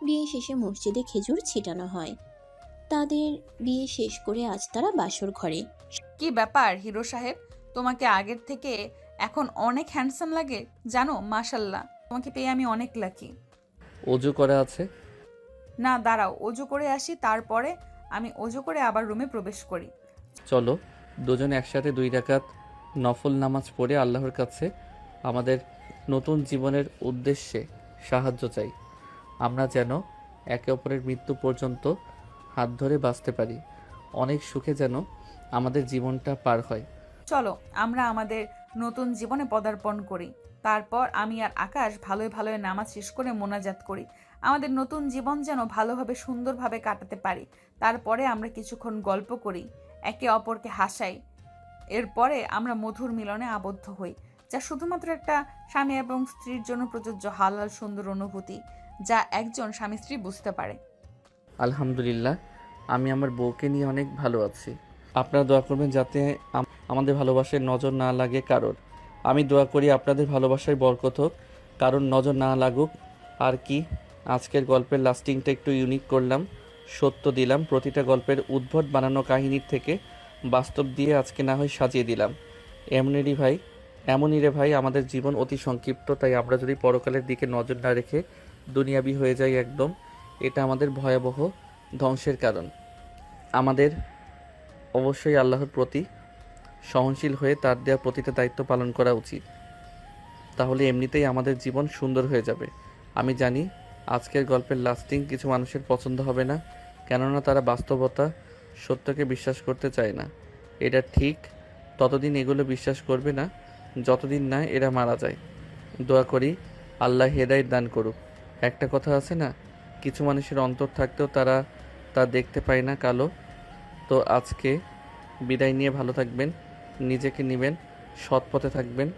বিয়ে শেষে মসজিদে খেজুর ছিটানো হয়। তাদের বিয়ে শেষ করে আজ তারা বাসর ঘরে। কি ব্যাপার হিরো সাহেব, তোমাকে আগের থেকে এখন অনেক হ্যান্ডসাম লাগে জানো। মাশাল্লাহ, তোমাকে পেয়ে আমি অনেক লাকি। অজু করা আছে? না, দাঁড়াও, অজু করে আসি, তারপরে আমি অজু করে আবার রুমে প্রবেশ করি। চলো দুজনে একসাথে 2 রাকাত নফল নামাজ পড়ে আল্লাহর কাছে আমাদের নতুন জীবনের উদ্দেশ্যে সাহায্য চাই। আমরা যেন একে অপরের মৃত্যু পর্যন্ত হাত ধরে বাঁচতে পারি। অনেক সুখে যেন আমাদের জীবনটা পার হয়। চলো আমরা আমাদের নতুন জীবনে পদার্পণ করি। তারপর আমি আর আকাশ ভালোই ভালোই নামাজ শেষ করে মোনাজাত করি। আমাদের নতুন জীবন যেন ভালোভাবে সুন্দরভাবে কাটাতে পারি। তারপরে আমরা কিছুক্ষণ গল্প করি, একে অপরকে হাসাই। এরপরে আমরা মধুর মিলনে আবদ্ধ হই, যা শুধুমাত্র একটা স্বামী এবং স্ত্রীর জন্য প্রযোজ্য হালাল সুন্দর অনুভূতি, যা একজন স্বামী স্ত্রী বুঝতে পারে। আলহামদুলিল্লাহ, আমি আমার বউকে নিয়ে অনেক ভালো আছি। আপনারা দোয়া করবেন যাতে আমাদের ভালোবাসায় নজর না লাগে কারোর। আমি দোয়া করি আপনাদের ভালোবাসায় বরকত হোক, কারণ নজর না লাগুক। আর কি, আজকের গল্পের লাস্টিংটা একটু ইউনিক করলাম, সত্য দিলাম। প্রতিটা গল্পের উদ্ভট বানানো কাহিনীর থেকে বাস্তব দিয়ে আজকে না হয় সাজিয়ে দিলাম। এমনই রে ভাই, আমাদের জীবন অতি সংক্ষিপ্ত, তাই আমরা যদি পরকালের দিকে নজর না রেখে দুনিয়াবি হয়ে যাই একদম, এটা আমাদের ভয়াবহ ধ্বংসের কারণ। আমাদের অবশ্যই আল্লাহর প্রতি সহনশীল হয়ে তার দেওয়া প্রতিটা দায়িত্ব পালন করা উচিত। তাহলে এমনিতেই আমাদের জীবন সুন্দর হয়ে যাবে। আমি জানি আজকের গল্পের লাস্টিং কিছু মানুষের পছন্দ হবে না, কেননা তারা বাস্তবতা সত্যকে বিশ্বাস করতে চায় না। এটা ঠিক ততদিন এগুলো বিশ্বাস করবে না যতদিন না এরা মারা যায়। দোয়া করি আল্লাহ হেদায়েত দান করুক। একটা কথা আছে না, কিছু মানুষের অন্তর থাকতেও তারা তা দেখতে পায় না কালো। তো আজকে বিদায় নিয়ে ভালো থাকবেন, নিজেকে নেবেন, সৎ পথে থাকবেন,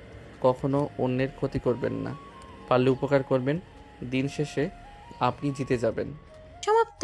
কখনো অন্যের ক্ষতি করবেন না, পারলে উপকার করবেন। দিন শেষে আপনি জিতে যাবেন। সমাপ্ত।